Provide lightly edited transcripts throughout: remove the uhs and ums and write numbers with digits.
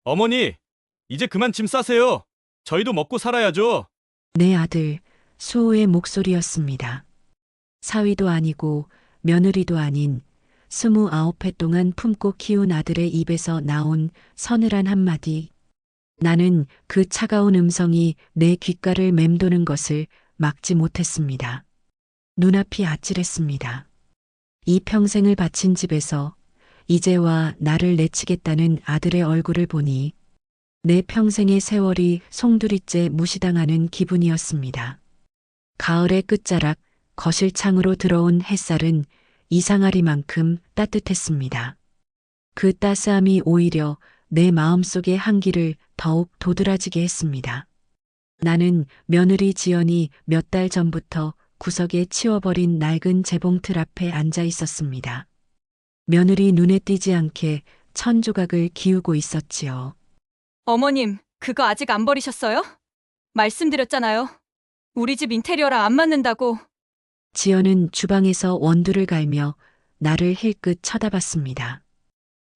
어머니, 이제 그만 짐 싸세요. 저희도 먹고 살아야죠. 내 아들 수호의 목소리였습니다. 사위도 아니고 며느리도 아닌 29회 동안 품고 키운 아들의 입에서 나온 서늘한 한마디. 나는 그 차가운 음성이 내 귓가를 맴도는 것을 막지 못했습니다. 눈앞이 아찔했습니다. 이 평생을 바친 집에서 이제와 나를 내치겠다는 아들의 얼굴을 보니 내 평생의 세월이 송두리째 무시당하는 기분이었습니다. 가을의 끝자락 거실 창으로 들어온 햇살은 이상하리만큼 따뜻했습니다. 그 따스함이 오히려 내 마음속의 한기를 더욱 도드라지게 했습니다. 나는 며느리 지연이 몇 달 전부터 구석에 치워버린 낡은 재봉틀 앞에 앉아 있었습니다. 며느리 눈에 띄지 않게 천조각을 기우고 있었지요. 어머님, 그거 아직 안 버리셨어요? 말씀드렸잖아요. 우리 집 인테리어랑 안 맞는다고. 지연은 주방에서 원두를 갈며 나를 힐끗 쳐다봤습니다.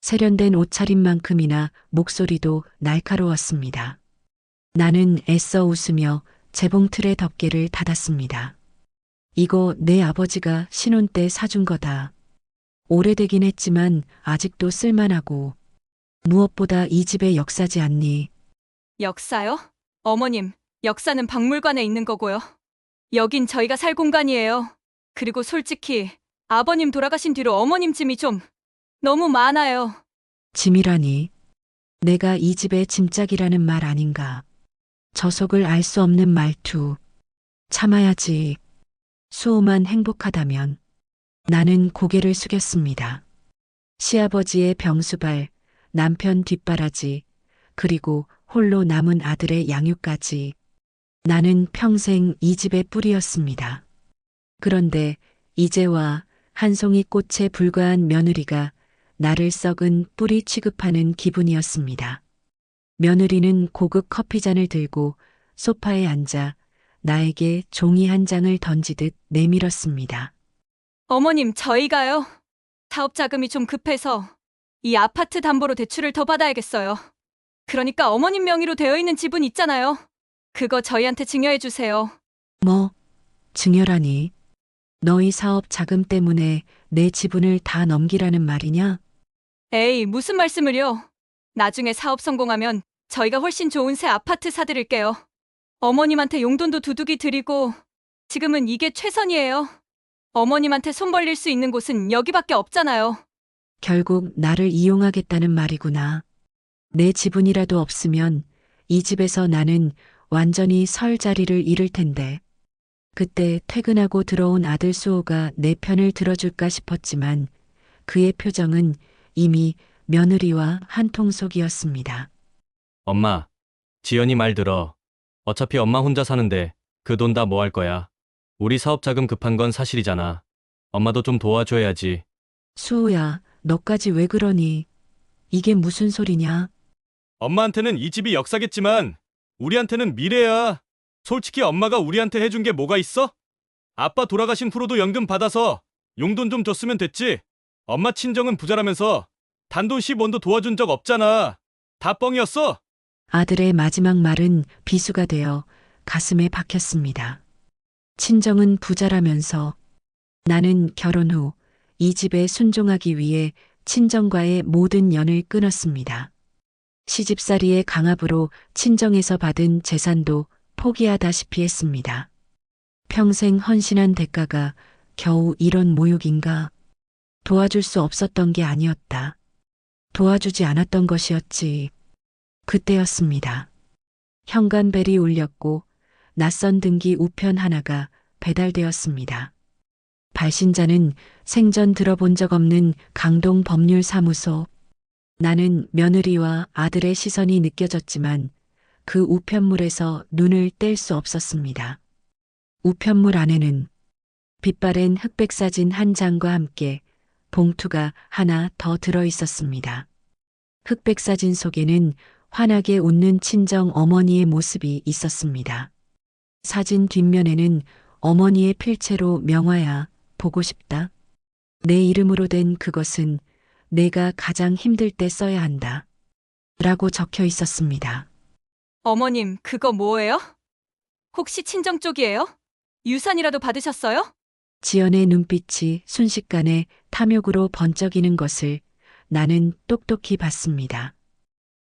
세련된 옷차림만큼이나 목소리도 날카로웠습니다. 나는 애써 웃으며 재봉틀의 덮개를 닫았습니다. 이거 내 아버지가 신혼 때 사준 거다. 오래되긴 했지만 아직도 쓸만하고 무엇보다 이 집의 역사지 않니? 역사요? 어머님, 역사는 박물관에 있는 거고요. 여긴 저희가 살 공간이에요. 그리고 솔직히 아버님 돌아가신 뒤로 어머님 짐이 좀 너무 많아요. 짐이라니. 내가 이 집의 짐짝이라는 말 아닌가. 저 속을 알 수 없는 말투. 참아야지. 수호만 행복하다면. 나는 고개를 숙였습니다. 시아버지의 병수발, 남편 뒷바라지, 그리고 홀로 남은 아들의 양육까지. 나는 평생 이 집의 뿌리였습니다. 그런데 이제와 한 송이 꽃에 불과한 며느리가 나를 썩은 뿌리 취급하는 기분이었습니다. 며느리는 고급 커피잔을 들고 소파에 앉아 나에게 종이 한 장을 던지듯 내밀었습니다. 어머님, 저희가요. 사업 자금이 좀 급해서 이 아파트 담보로 대출을 더 받아야겠어요. 그러니까 어머님 명의로 되어 있는 지분 있잖아요. 그거 저희한테 증여해 주세요. 뭐, 증여라니. 너희 사업 자금 때문에 내 지분을 다 넘기라는 말이냐? 에이, 무슨 말씀을요. 나중에 사업 성공하면 저희가 훨씬 좋은 새 아파트 사드릴게요. 어머님한테 용돈도 두둑이 드리고 지금은 이게 최선이에요. 어머님한테 손 벌릴 수 있는 곳은 여기밖에 없잖아요. 결국 나를 이용하겠다는 말이구나. 내 지분이라도 없으면 이 집에서 나는 완전히 설 자리를 잃을 텐데. 그때 퇴근하고 들어온 아들 수호가 내 편을 들어줄까 싶었지만 그의 표정은 이미 며느리와 한통속이었습니다. 엄마, 지연이 말 들어. 어차피 엄마 혼자 사는데 그 돈 다 뭐 할 거야. 우리 사업 자금 급한 건 사실이잖아. 엄마도 좀 도와줘야지. 수호야, 너까지 왜 그러니? 이게 무슨 소리냐? 엄마한테는 이 집이 역사겠지만 우리한테는 미래야. 솔직히 엄마가 우리한테 해준 게 뭐가 있어? 아빠 돌아가신 후로도 연금 받아서 용돈 좀 줬으면 됐지. 엄마 친정은 부자라면서 단돈 10원도 도와준 적 없잖아. 다 뻥이었어. 아들의 마지막 말은 비수가 되어 가슴에 박혔습니다. 친정은 부자라면서 나는 결혼 후 이 집에 순종하기 위해 친정과의 모든 연을 끊었습니다. 시집살이의 강압으로 친정에서 받은 재산도 포기하다시피 했습니다. 평생 헌신한 대가가 겨우 이런 모욕인가? 도와줄 수 없었던 게 아니었다. 도와주지 않았던 것이었지. 그때였습니다. 현관벨이 울렸고 낯선 등기 우편 하나가 배달되었습니다. 발신자는 생전 들어본 적 없는 강동 법률사무소. 나는 며느리와 아들의 시선이 느껴졌지만 그 우편물에서 눈을 뗄 수 없었습니다. 우편물 안에는 빛바랜 흑백 사진 한 장과 함께 봉투가 하나 더 들어 있었습니다. 흑백 사진 속에는 환하게 웃는 친정 어머니의 모습이 있었습니다. 사진 뒷면에는 어머니의 필체로 명화야, 보고 싶다. 내 이름으로 된 그것은 내가 가장 힘들 때 써야 한다. 라고 적혀 있었습니다. 어머님, 그거 뭐예요? 혹시 친정 쪽이에요? 유산이라도 받으셨어요? 지연의 눈빛이 순식간에 탐욕으로 번쩍이는 것을 나는 똑똑히 봤습니다.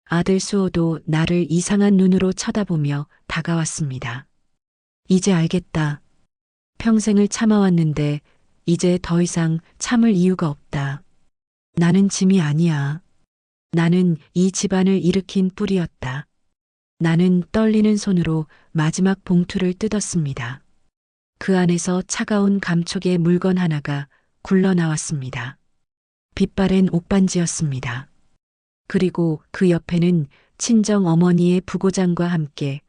아들 수호도 나를 이상한 눈으로 쳐다보며 다가왔습니다. 이제 알겠다. 평생을 참아왔는데 이제 더 이상 참을 이유가 없다. 나는 짐이 아니야. 나는 이 집안을 일으킨 뿌리였다. 나는 떨리는 손으로 마지막 봉투를 뜯었습니다. 그 안에서 차가운 감촉의 물건 하나가 굴러나왔습니다. 빛바랜 옥반지였습니다. 그리고 그 옆에는 친정 어머니의 부고장과 함께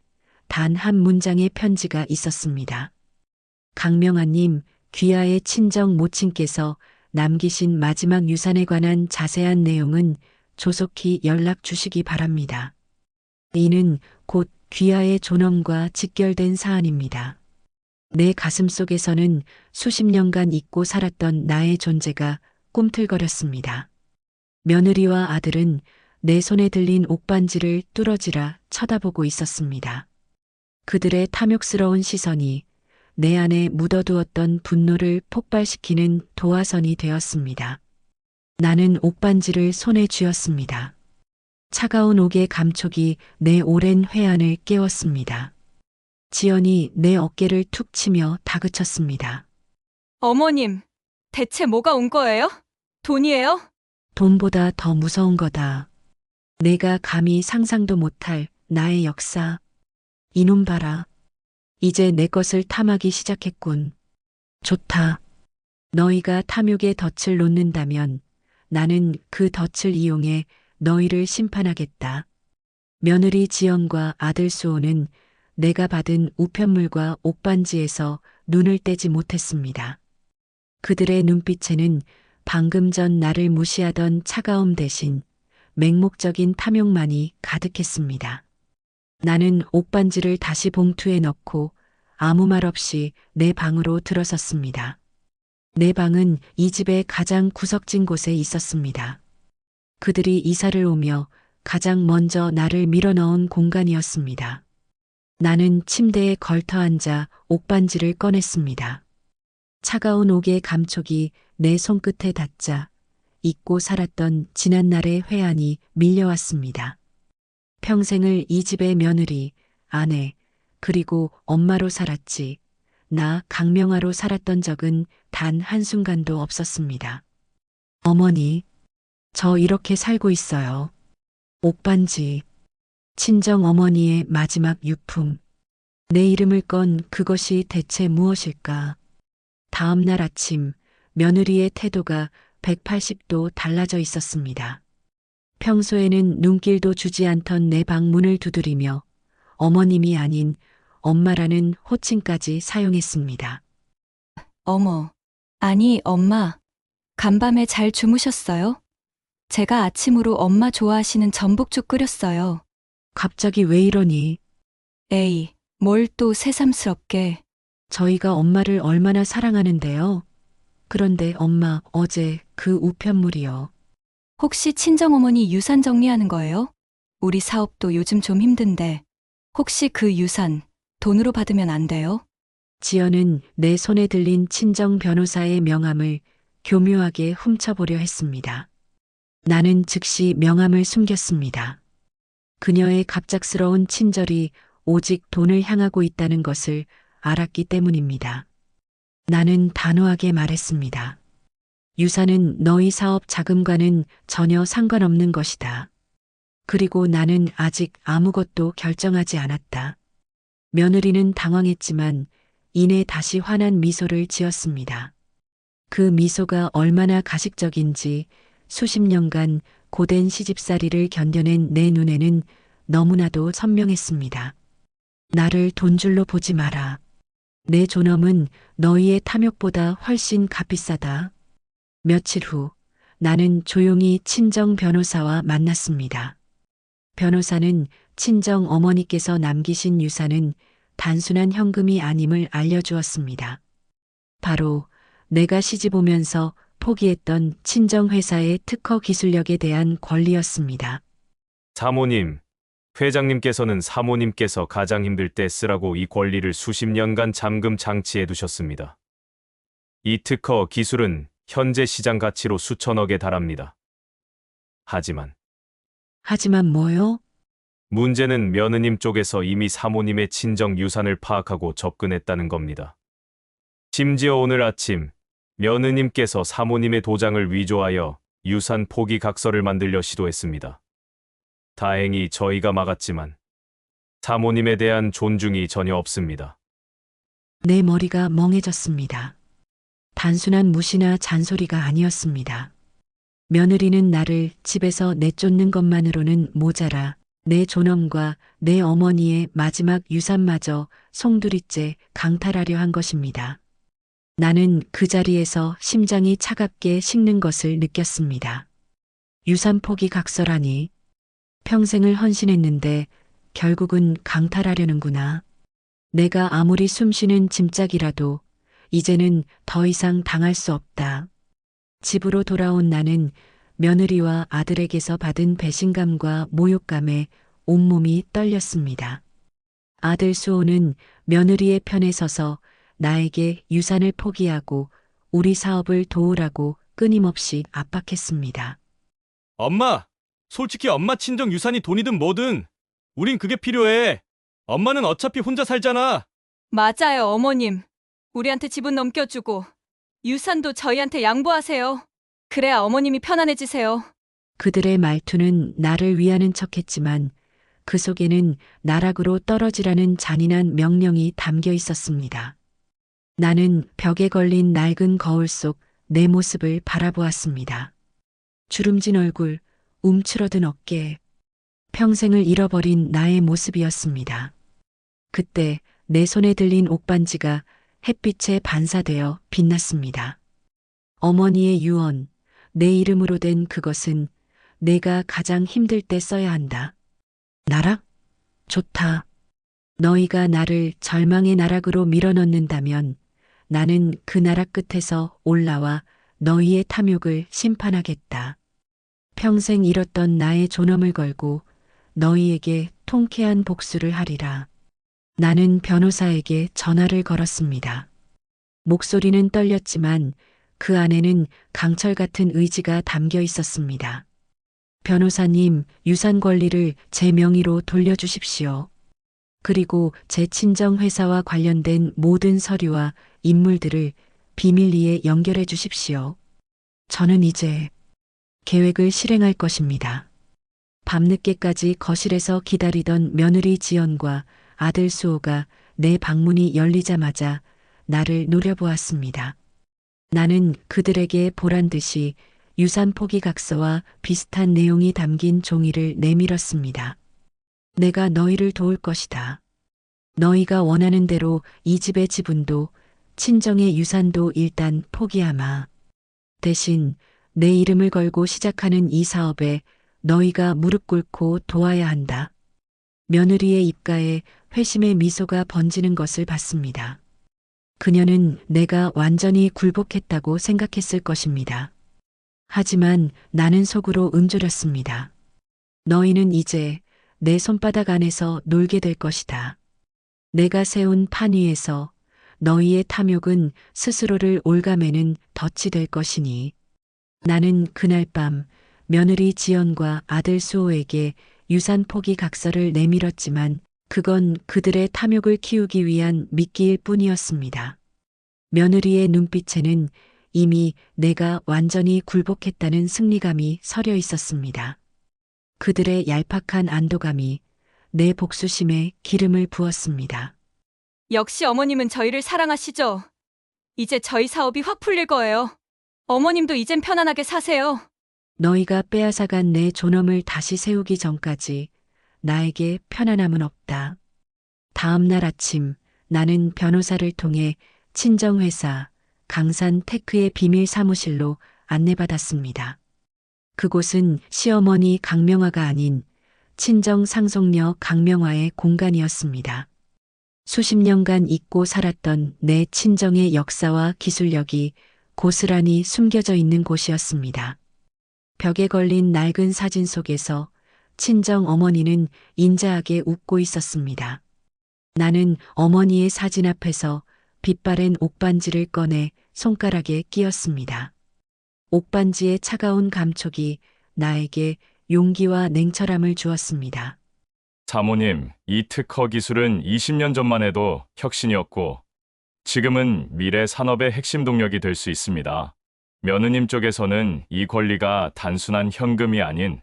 단 한 문장의 편지가 있었습니다. 강명아님, 귀하의 친정 모친께서 남기신 마지막 유산에 관한 자세한 내용은 조속히 연락 주시기 바랍니다. 이는 곧 귀하의 존엄과 직결된 사안입니다. 내 가슴 속에서는 수십 년간 잊고 살았던 나의 존재가 꿈틀거렸습니다. 며느리와 아들은 내 손에 들린 옥반지를 뚫어지라 쳐다보고 있었습니다. 그들의 탐욕스러운 시선이 내 안에 묻어두었던 분노를 폭발시키는 도화선이 되었습니다. 나는 옥반지를 손에 쥐었습니다. 차가운 옥의 감촉이 내 오랜 회한을 깨웠습니다. 지연이 내 어깨를 툭 치며 다그쳤습니다. 어머님, 대체 뭐가 온 거예요? 돈이에요? 돈보다 더 무서운 거다. 내가 감히 상상도 못할 나의 역사. 이놈 봐라. 이제 내 것을 탐하기 시작했군. 좋다. 너희가 탐욕의 덫을 놓는다면 나는 그 덫을 이용해 너희를 심판하겠다. 며느리 지연과 아들 수호는 내가 받은 우편물과 옥반지에서 눈을 떼지 못했습니다. 그들의 눈빛에는 방금 전 나를 무시하던 차가움 대신 맹목적인 탐욕만이 가득했습니다. 나는 옥반지를 다시 봉투에 넣고 아무 말 없이 내 방으로 들어섰습니다. 내 방은 이 집의 가장 구석진 곳에 있었습니다. 그들이 이사를 오며 가장 먼저 나를 밀어넣은 공간이었습니다. 나는 침대에 걸터 앉아 옥반지를 꺼냈습니다. 차가운 옥의 감촉이 내 손끝에 닿자 잊고 살았던 지난날의 회한이 밀려왔습니다. 평생을 이 집의 며느리, 아내, 그리고 엄마로 살았지. 나 강명아로 살았던 적은 단 한순간도 없었습니다. 어머니, 저 이렇게 살고 있어요. 옥반지, 친정 어머니의 마지막 유품. 내 이름을 건 그것이 대체 무엇일까? 다음 날 아침, 며느리의 태도가 180도 달라져 있었습니다. 평소에는 눈길도 주지 않던 내 방문을 두드리며 어머님이 아닌 엄마라는 호칭까지 사용했습니다. 어머, 아니, 엄마. 간밤에 잘 주무셨어요? 제가 아침으로 엄마 좋아하시는 전복죽 끓였어요. 갑자기 왜 이러니? 에이, 뭘 또 새삼스럽게. 저희가 엄마를 얼마나 사랑하는데요. 그런데 엄마 어제 그 우편물이요. 혹시 친정어머니 유산 정리하는 거예요? 우리 사업도 요즘 좀 힘든데 혹시 그 유산 돈으로 받으면 안 돼요? 지연은 내 손에 들린 친정 변호사의 명함을 교묘하게 훔쳐보려 했습니다. 나는 즉시 명함을 숨겼습니다. 그녀의 갑작스러운 친절이 오직 돈을 향하고 있다는 것을 알았기 때문입니다. 나는 단호하게 말했습니다. 유산은 너희 사업 자금과는 전혀 상관없는 것이다. 그리고 나는 아직 아무것도 결정하지 않았다. 며느리는 당황했지만 이내 다시 환한 미소를 지었습니다. 그 미소가 얼마나 가식적인지 수십 년간 고된 시집살이를 견뎌낸 내 눈에는 너무나도 선명했습니다. 나를 돈줄로 보지 마라. 내 존엄은 너희의 탐욕보다 훨씬 값비싸다. 며칠 후 나는 조용히 친정 변호사와 만났습니다. 변호사는 친정 어머니께서 남기신 유산은 단순한 현금이 아님을 알려주었습니다. 바로 내가 시집 오면서 포기했던 친정 회사의 특허 기술력에 대한 권리였습니다. 사모님, 회장님께서는 사모님께서 가장 힘들 때 쓰라고 이 권리를 수십 년간 잠금 장치해 두셨습니다. 이 특허 기술은 현재 시장 가치로 수천억에 달합니다. 하지만 뭐요? 문제는 며느님 쪽에서 이미 사모님의 친정 유산을 파악하고 접근했다는 겁니다. 심지어 오늘 아침 며느님께서 사모님의 도장을 위조하여 유산 포기 각서를 만들려 시도했습니다. 다행히 저희가 막았지만 사모님에 대한 존중이 전혀 없습니다. 내 머리가 멍해졌습니다. 단순한 무시나 잔소리가 아니었습니다. 며느리는 나를 집에서 내쫓는 것만으로는 모자라 내 존엄과 내 어머니의 마지막 유산마저 송두리째 강탈하려 한 것입니다. 나는 그 자리에서 심장이 차갑게 식는 것을 느꼈습니다. 유산 포기 각서라니. 평생을 헌신했는데 결국은 강탈하려는구나. 내가 아무리 숨쉬는 짐짝이라도 이제는 더 이상 당할 수 없다. 집으로 돌아온 나는 며느리와 아들에게서 받은 배신감과 모욕감에 온몸이 떨렸습니다. 아들 수호는 며느리의 편에 서서 나에게 유산을 포기하고 우리 사업을 도우라고 끊임없이 압박했습니다. 엄마, 솔직히 엄마 친정 유산이 돈이든 뭐든 우린 그게 필요해. 엄마는 어차피 혼자 살잖아. 맞아요, 어머님. 우리한테 지분 넘겨주고 유산도 저희한테 양보하세요. 그래야 어머님이 편안해지세요. 그들의 말투는 나를 위하는 척했지만 그 속에는 나락으로 떨어지라는 잔인한 명령이 담겨 있었습니다. 나는 벽에 걸린 낡은 거울 속 내 모습을 바라보았습니다. 주름진 얼굴, 움츠러든 어깨, 평생을 잃어버린 나의 모습이었습니다. 그때 내 손에 들린 옥반지가 햇빛에 반사되어 빛났습니다. 어머니의 유언, 내 이름으로 된 그것은 내가 가장 힘들 때 써야 한다. 나락? 좋다. 너희가 나를 절망의 나락으로 밀어넣는다면 나는 그 나락 끝에서 올라와 너희의 탐욕을 심판하겠다. 평생 잃었던 나의 존엄을 걸고 너희에게 통쾌한 복수를 하리라. 나는 변호사에게 전화를 걸었습니다. 목소리는 떨렸지만 그 안에는 강철 같은 의지가 담겨 있었습니다. 변호사님, 유산 권리를 제 명의로 돌려주십시오. 그리고 제 친정 회사와 관련된 모든 서류와 인물들을 비밀리에 연결해 주십시오. 저는 이제 계획을 실행할 것입니다. 밤늦게까지 거실에서 기다리던 며느리 지연과 아들 수호가 내 방문이 열리자마자 나를 노려보았습니다. 나는 그들에게 보란 듯이 유산 포기 각서와 비슷한 내용이 담긴 종이를 내밀었습니다. 내가 너희를 도울 것이다. 너희가 원하는 대로 이 집의 지분도 친정의 유산도 일단 포기하마. 대신 내 이름을 걸고 시작하는 이 사업에 너희가 무릎 꿇고 도와야 한다. 며느리의 입가에 회심의 미소가 번지는 것을 봤습니다. 그녀는 내가 완전히 굴복했다고 생각했을 것입니다. 하지만 나는 속으로 움졸였습니다. 너희는 이제 내 손바닥 안에서 놀게 될 것이다. 내가 세운 판 위에서 너희의 탐욕은 스스로를 올가매는 덫이 될 것이니. 나는 그날 밤 며느리 지연과 아들 수호에게 유산 포기 각서를 내밀었지만 그건 그들의 탐욕을 키우기 위한 미끼일 뿐이었습니다. 며느리의 눈빛에는 이미 내가 완전히 굴복했다는 승리감이 서려 있었습니다. 그들의 얄팍한 안도감이 내 복수심에 기름을 부었습니다. 역시 어머님은 저희를 사랑하시죠? 이제 저희 사업이 확 풀릴 거예요. 어머님도 이젠 편안하게 사세요. 너희가 빼앗아간 내 존엄을 다시 세우기 전까지 나에게 편안함은 없다. 다음 날 아침 나는 변호사를 통해 친정회사 강산 테크의 비밀 사무실로 안내받았습니다. 그곳은 시어머니 강명화가 아닌 친정 상속녀 강명화의 공간이었습니다. 수십 년간 잊고 살았던 내 친정의 역사와 기술력이 고스란히 숨겨져 있는 곳이었습니다. 벽에 걸린 낡은 사진 속에서 친정 어머니는 인자하게 웃고 있었습니다. 나는 어머니의 사진 앞에서 빛바랜 옥반지를 꺼내 손가락에 끼었습니다. 옥반지의 차가운 감촉이 나에게 용기와 냉철함을 주었습니다. 사모님, 이 특허 기술은 20년 전만 해도 혁신이었고 지금은 미래 산업의 핵심 동력이 될 수 있습니다. 며느님 쪽에서는 이 권리가 단순한 현금이 아닌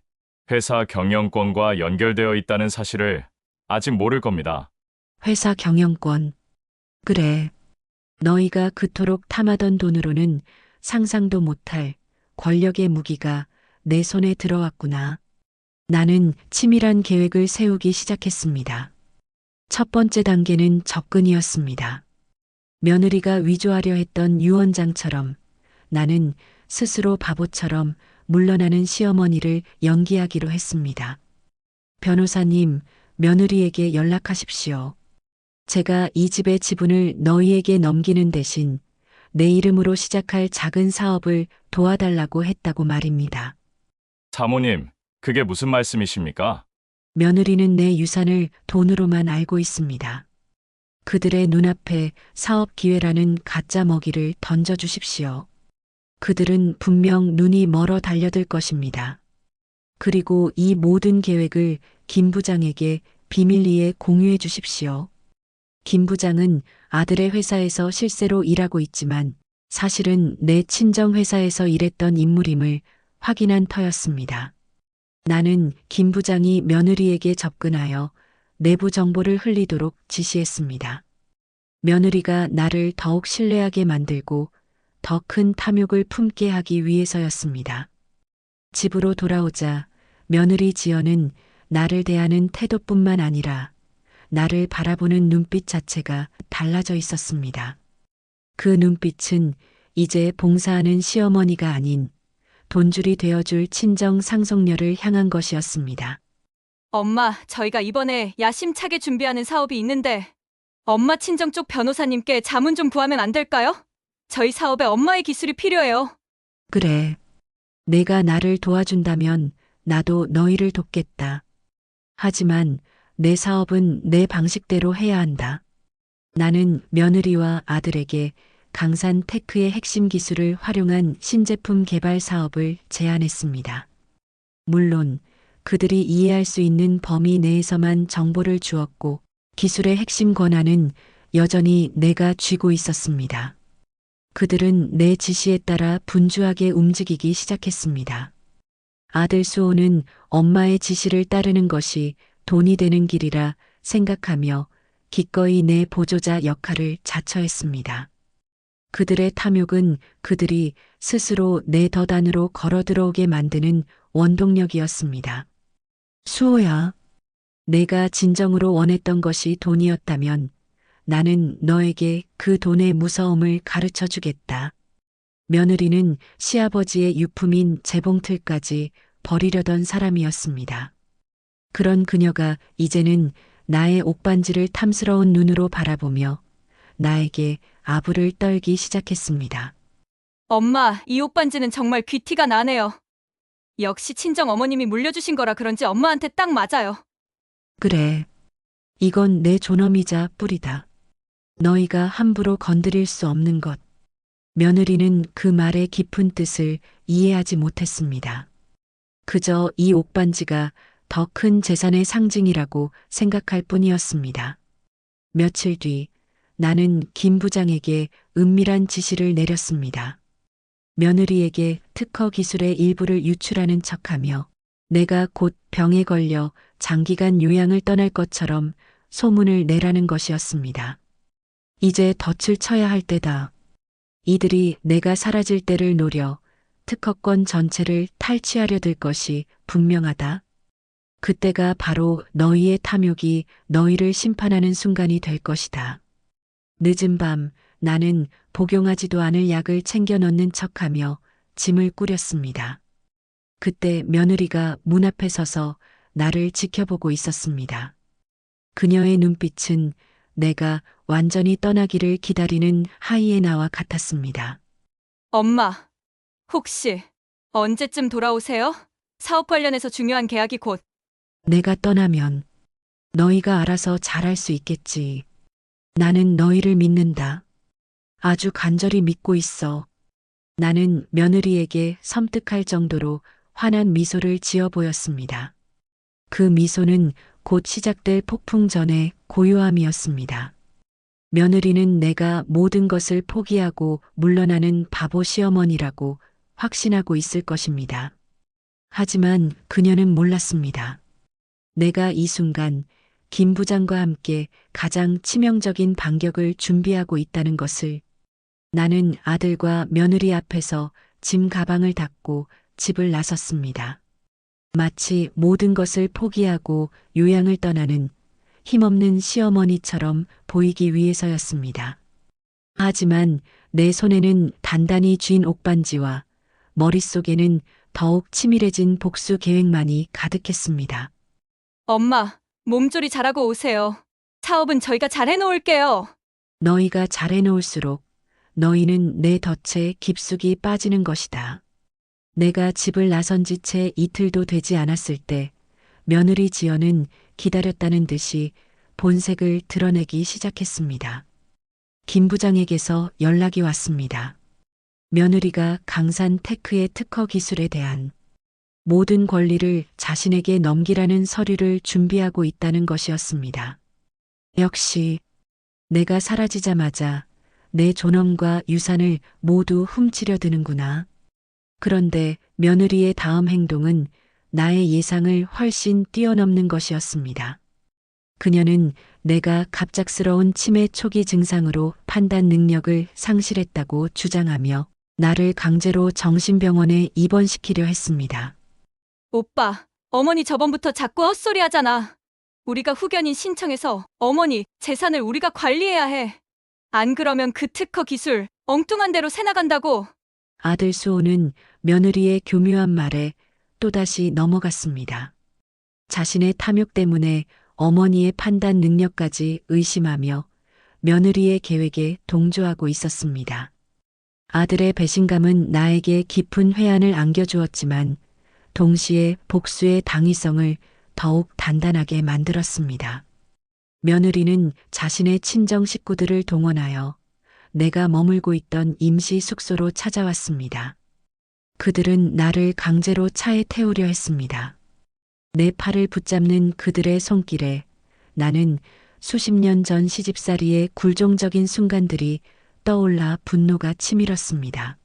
회사 경영권과 연결되어 있다는 사실을 아직 모를 겁니다. 회사 경영권. 그래. 너희가 그토록 탐하던 돈으로는 상상도 못할 권력의 무기가 내 손에 들어왔구나. 나는 치밀한 계획을 세우기 시작했습니다. 첫 번째 단계는 접근이었습니다. 며느리가 위조하려 했던 유언장처럼 나는 스스로 바보처럼 물러나는 시어머니를 연기하기로 했습니다. 변호사님, 며느리에게 연락하십시오. 제가 이 집의 지분을 너희에게 넘기는 대신 내 이름으로 시작할 작은 사업을 도와달라고 했다고 말입니다. 사모님, 그게 무슨 말씀이십니까? 며느리는 내 유산을 돈으로만 알고 있습니다. 그들의 눈앞에 사업 기회라는 가짜 먹이를 던져주십시오. 그들은 분명 눈이 멀어 달려들 것입니다. 그리고 이 모든 계획을 김 부장에게 비밀리에 공유해 주십시오. 김 부장은 아들의 회사에서 실세로 일하고 있지만 사실은 내 친정 회사에서 일했던 인물임을 확인한 터였습니다. 나는 김 부장이 며느리에게 접근하여 내부 정보를 흘리도록 지시했습니다. 며느리가 나를 더욱 신뢰하게 만들고 더 큰 탐욕을 품게 하기 위해서였습니다. 집으로 돌아오자 며느리 지연은 나를 대하는 태도뿐만 아니라 나를 바라보는 눈빛 자체가 달라져 있었습니다. 그 눈빛은 이제 봉사하는 시어머니가 아닌 돈줄이 되어줄 친정 상속녀를 향한 것이었습니다. 엄마, 저희가 이번에 야심차게 준비하는 사업이 있는데 엄마 친정 쪽 변호사님께 자문 좀 구하면 안 될까요? 저희 사업에 엄마의 기술이 필요해요. 그래. 내가 나를 도와준다면 나도 너희를 돕겠다. 하지만 내 사업은 내 방식대로 해야 한다. 나는 며느리와 아들에게 강산 테크의 핵심 기술을 활용한 신제품 개발 사업을 제안했습니다. 물론 그들이 이해할 수 있는 범위 내에서만 정보를 주었고 기술의 핵심 권한은 여전히 내가 쥐고 있었습니다. 그들은 내 지시에 따라 분주하게 움직이기 시작했습니다. 아들 수호는 엄마의 지시를 따르는 것이 돈이 되는 길이라 생각하며 기꺼이 내 보조자 역할을 자처했습니다. 그들의 탐욕은 그들이 스스로 내 덫 안으로 걸어 들어오게 만드는 원동력이었습니다. 수호야, 내가 진정으로 원했던 것이 돈이었다면 나는 너에게 그 돈의 무서움을 가르쳐 주겠다. 며느리는 시아버지의 유품인 재봉틀까지 버리려던 사람이었습니다. 그런 그녀가 이제는 나의 옥반지를 탐스러운 눈으로 바라보며 나에게 아부를 떨기 시작했습니다. 엄마, 이 옷반지는 정말 귀티가 나네요. 역시 친정 어머님이 물려주신 거라 그런지 엄마한테 딱 맞아요. 그래. 이건 내 존엄이자 뿌리다. 너희가 함부로 건드릴 수 없는 것. 며느리는 그 말의 깊은 뜻을 이해하지 못했습니다. 그저 이 옥반지가 더 큰 재산의 상징이라고 생각할 뿐이었습니다. 며칠 뒤 나는 김 부장에게 은밀한 지시를 내렸습니다. 며느리에게 특허 기술의 일부를 유출하는 척하며 내가 곧 병에 걸려 장기간 요양을 떠날 것처럼 소문을 내라는 것이었습니다. 이제 덫을 쳐야 할 때다. 이들이 내가 사라질 때를 노려 특허권 전체를 탈취하려 들 것이 분명하다. 그때가 바로 너희의 탐욕이 너희를 심판하는 순간이 될 것이다. 늦은 밤 나는 복용하지도 않을 약을 챙겨 넣는 척하며 짐을 꾸렸습니다. 그때 며느리가 문 앞에 서서 나를 지켜보고 있었습니다. 그녀의 눈빛은 내가 완전히 떠나기를 기다리는 하이에나와 같았습니다. 엄마, 혹시 언제쯤 돌아오세요? 사업 관련해서 중요한 계약이 곧. 내가 떠나면 너희가 알아서 잘할 수 있겠지. 나는 너희를 믿는다. 아주 간절히 믿고 있어. 나는 며느리에게 섬뜩할 정도로 환한 미소를 지어 보였습니다. 그 미소는 곧 시작될 폭풍 전의 고요함이었습니다. 며느리는 내가 모든 것을 포기하고 물러나는 바보 시어머니라고 확신하고 있을 것입니다. 하지만 그녀는 몰랐습니다. 내가 이 순간 김 부장과 함께 가장 치명적인 반격을 준비하고 있다는 것을. 나는 아들과 며느리 앞에서 짐 가방을 닫고 집을 나섰습니다. 마치 모든 것을 포기하고 요양을 떠나는 힘없는 시어머니처럼 보이기 위해서였습니다. 하지만 내 손에는 단단히 쥔 옥반지와 머릿속에는 더욱 치밀해진 복수 계획만이 가득했습니다. 엄마, 몸조리 잘하고 오세요. 사업은 저희가 잘 해놓을게요. 너희가 잘해놓을수록 너희는 내 덫에 깊숙이 빠지는 것이다. 내가 집을 나선 지 채 이틀도 되지 않았을 때 며느리 지연은 기다렸다는 듯이 본색을 드러내기 시작했습니다. 김 부장에게서 연락이 왔습니다. 며느리가 강산 테크의 특허 기술에 대한 모든 권리를 자신에게 넘기라는 서류를 준비하고 있다는 것이었습니다. 역시 내가 사라지자마자 내 존엄과 유산을 모두 훔치려 드는구나. 그런데 며느리의 다음 행동은 나의 예상을 훨씬 뛰어넘는 것이었습니다. 그녀는 내가 갑작스러운 치매 초기 증상으로 판단 능력을 상실했다고 주장하며 나를 강제로 정신병원에 입원시키려 했습니다. 오빠, 어머니 저번부터 자꾸 헛소리 하잖아. 우리가 후견인 신청해서 어머니 재산을 우리가 관리해야 해. 안 그러면 그 특허 기술 엉뚱한 대로 새나간다고. 아들 수호는 며느리의 교묘한 말에 또다시 넘어갔습니다. 자신의 탐욕 때문에 어머니의 판단 능력까지 의심하며 며느리의 계획에 동조하고 있었습니다. 아들의 배신감은 나에게 깊은 회한을 안겨주었지만 동시에 복수의 당위성을 더욱 단단하게 만들었습니다. 며느리는 자신의 친정 식구들을 동원하여 내가 머물고 있던 임시 숙소로 찾아왔습니다. 그들은 나를 강제로 차에 태우려 했습니다. 내 팔을 붙잡는 그들의 손길에 나는 수십 년 전 시집살이의 굴종적인 순간들이 떠올라 분노가 치밀었습니다.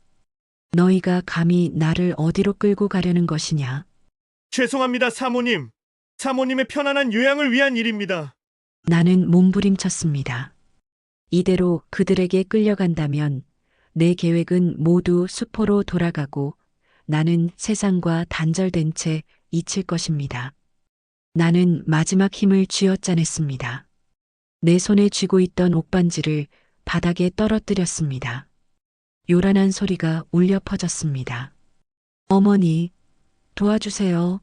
너희가 감히 나를 어디로 끌고 가려는 것이냐? 죄송합니다, 사모님. 사모님의 편안한 요양을 위한 일입니다. 나는 몸부림쳤습니다. 이대로 그들에게 끌려간다면 내 계획은 모두 수포로 돌아가고 나는 세상과 단절된 채 잊힐 것입니다. 나는 마지막 힘을 쥐어짜냈습니다. 내 손에 쥐고 있던 옥반지를 바닥에 떨어뜨렸습니다. 요란한 소리가 울려 퍼졌습니다. 어머니, 도와주세요.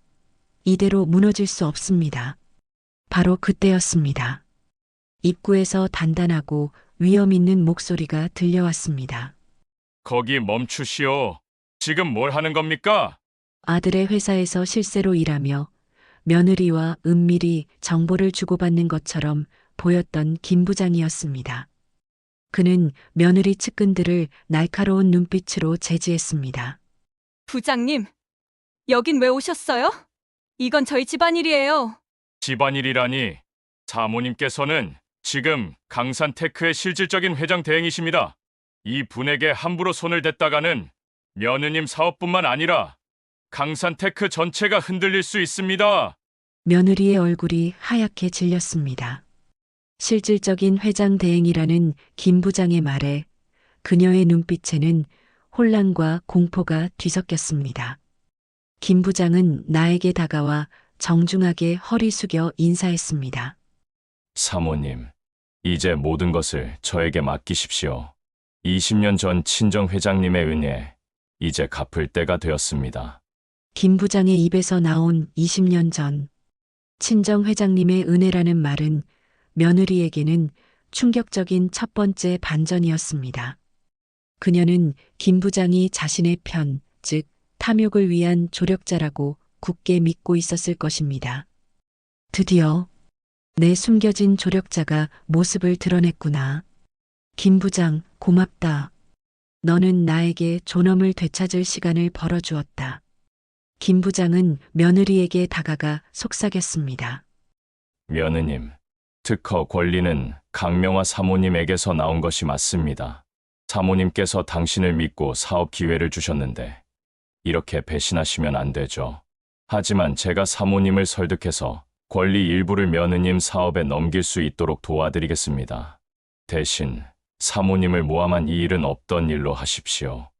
이대로 무너질 수 없습니다. 바로 그때였습니다. 입구에서 단단하고 위험 있는 목소리가 들려왔습니다. 거기 멈추시오. 지금 뭘 하는 겁니까? 아들의 회사에서 실세로 일하며 며느리와 은밀히 정보를 주고받는 것처럼 보였던 김 부장이었습니다. 그는 며느리 측근들을 날카로운 눈빛으로 제지했습니다. 부장님, 여긴 왜 오셨어요? 이건 저희 집안일이에요. 집안일이라니. 사모님께서는 지금 강산테크의 실질적인 회장 대행이십니다. 이 분에게 함부로 손을 댔다가는 며느님 사업뿐만 아니라 강산테크 전체가 흔들릴 수 있습니다. 며느리의 얼굴이 하얗게 질렸습니다. 실질적인 회장 대행이라는 김 부장의 말에 그녀의 눈빛에는 혼란과 공포가 뒤섞였습니다. 김 부장은 나에게 다가와 정중하게 허리 숙여 인사했습니다. 사모님, 이제 모든 것을 저에게 맡기십시오. 20년 전 친정 회장님의 은혜, 이제 갚을 때가 되었습니다. 김 부장의 입에서 나온 20년 전 친정 회장님의 은혜라는 말은 며느리에게는 충격적인 첫 번째 반전이었습니다. 그녀는 김 부장이 자신의 편, 즉 탐욕을 위한 조력자라고 굳게 믿고 있었을 것입니다. 드디어 내 숨겨진 조력자가 모습을 드러냈구나. 김 부장, 고맙다. 너는 나에게 존엄을 되찾을 시간을 벌어주었다. 김 부장은 며느리에게 다가가 속삭였습니다. 며느님, 특허 권리는 강명화 사모님에게서 나온 것이 맞습니다. 사모님께서 당신을 믿고 사업 기회를 주셨는데 이렇게 배신하시면 안 되죠. 하지만 제가 사모님을 설득해서 권리 일부를 며느님 사업에 넘길 수 있도록 도와드리겠습니다. 대신 사모님을 모함한 이 일은 없던 일로 하십시오.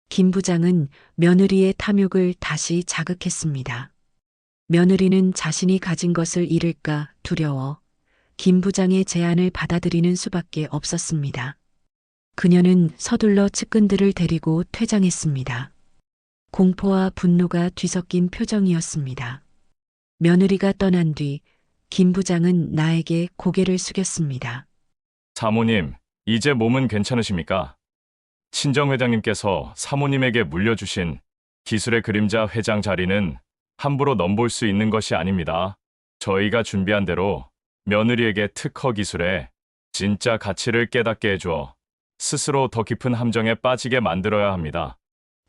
김 부장은 며느리의 탐욕을 다시 자극했습니다. 며느리는 자신이 가진 것을 잃을까 두려워 김 부장의 제안을 받아들이는 수밖에 없었습니다. 그녀는 서둘러 측근들을 데리고 퇴장했습니다. 공포와 분노가 뒤섞인 표정이었습니다. 며느리가 떠난 뒤 김 부장은 나에게 고개를 숙였습니다. 사모님, 이제 몸은 괜찮으십니까? 친정 회장님께서 사모님에게 물려주신 기술의 그림자 회장 자리는 함부로 넘볼 수 있는 것이 아닙니다. 저희가 준비한 대로 며느리에게 특허 기술의 진짜 가치를 깨닫게 해줘 스스로 더 깊은 함정에 빠지게 만들어야 합니다.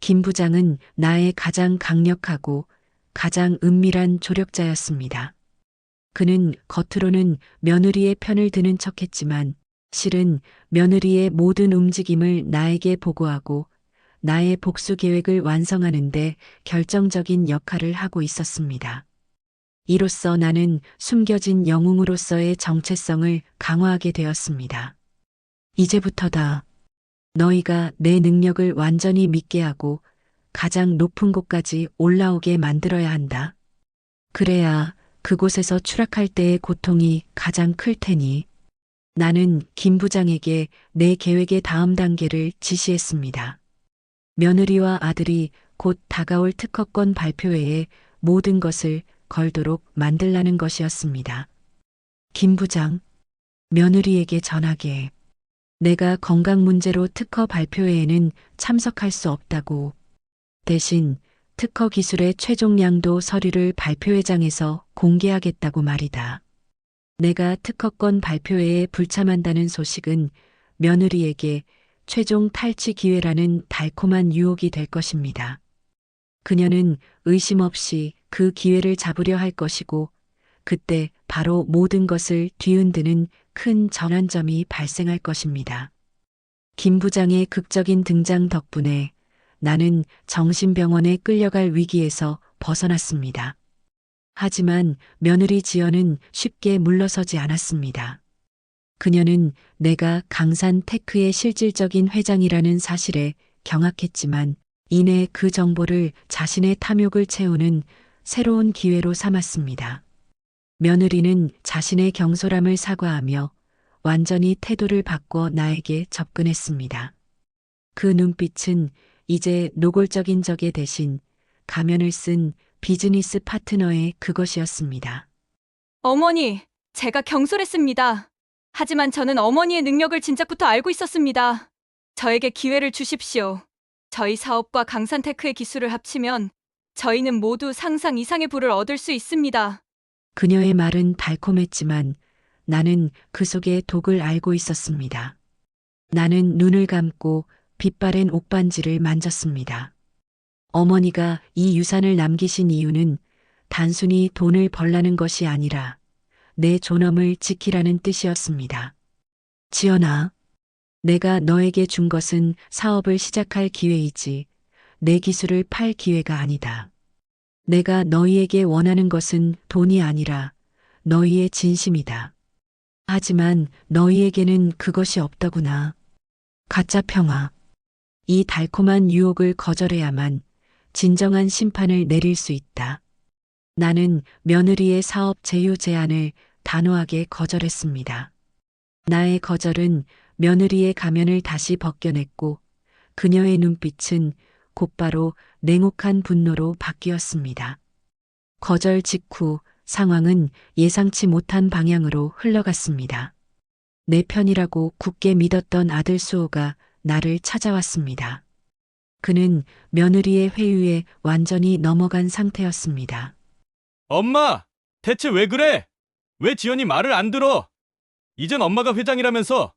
김 부장은 나의 가장 강력하고 가장 은밀한 조력자였습니다. 그는 겉으로는 며느리의 편을 드는 척했지만 실은 며느리의 모든 움직임을 나에게 보고하고 나의 복수 계획을 완성하는데 결정적인 역할을 하고 있었습니다. 이로써 나는 숨겨진 영웅으로서의 정체성을 강화하게 되었습니다. 이제부터다. 너희가 내 능력을 완전히 믿게 하고 가장 높은 곳까지 올라오게 만들어야 한다. 그래야 그곳에서 추락할 때의 고통이 가장 클 테니. 나는 김 부장에게 내 계획의 다음 단계를 지시했습니다. 며느리와 아들이 곧 다가올 특허권 발표회에 모든 것을 걸도록 만들라는 것이었습니다. 김 부장, 며느리에게 전하게. 내가 건강 문제로 특허 발표회에는 참석할 수 없다고. 대신 특허 기술의 최종 양도 서류를 발표회장에서 공개하겠다고 말이다. 내가 특허권 발표회에 불참한다는 소식은 며느리에게 최종 탈취 기회라는 달콤한 유혹이 될 것입니다. 그녀는 의심 없이 그 기회를 잡으려 할 것이고 그때 바로 모든 것을 뒤흔드는 큰 전환점이 발생할 것입니다. 김 부장의 극적인 등장 덕분에 나는 정신병원에 끌려갈 위기에서 벗어났습니다. 하지만 며느리 지연은 쉽게 물러서지 않았습니다. 그녀는 내가 강산 테크의 실질적인 회장이라는 사실에 경악했지만 이내 그 정보를 자신의 탐욕을 채우는 새로운 기회로 삼았습니다. 며느리는 자신의 경솔함을 사과하며 완전히 태도를 바꿔 나에게 접근했습니다. 그 눈빛은 이제 노골적인 적의 대신 가면을 쓴 비즈니스 파트너의 그것이었습니다. 어머니, 제가 경솔했습니다. 하지만 저는 어머니의 능력을 진작부터 알고 있었습니다. 저에게 기회를 주십시오. 저희 사업과 강산테크의 기술을 합치면 저희는 모두 상상 이상의 부를 얻을 수 있습니다. 그녀의 말은 달콤했지만 나는 그 속의 독을 알고 있었습니다. 나는 눈을 감고 빛바랜 옥반지를 만졌습니다. 어머니가 이 유산을 남기신 이유는 단순히 돈을 벌라는 것이 아니라 내 존엄을 지키라는 뜻이었습니다. 지연아, 내가 너에게 준 것은 사업을 시작할 기회이지 내 기술을 팔 기회가 아니다. 내가 너희에게 원하는 것은 돈이 아니라 너희의 진심이다. 하지만 너희에게는 그것이 없더구나. 가짜 평화. 이 달콤한 유혹을 거절해야만 진정한 심판을 내릴 수 있다. 나는 며느리의 사업 제휴 제안을 단호하게 거절했습니다. 나의 거절은 며느리의 가면을 다시 벗겨냈고 그녀의 눈빛은 곧바로 냉혹한 분노로 바뀌었습니다. 거절 직후 상황은 예상치 못한 방향으로 흘러갔습니다. 내 편이라고 굳게 믿었던 아들 수호가 나를 찾아왔습니다. 그는 며느리의 회유에 완전히 넘어간 상태였습니다. 엄마, 대체 왜 그래? 왜 지연이 말을 안 들어? 이젠 엄마가 회장이라면서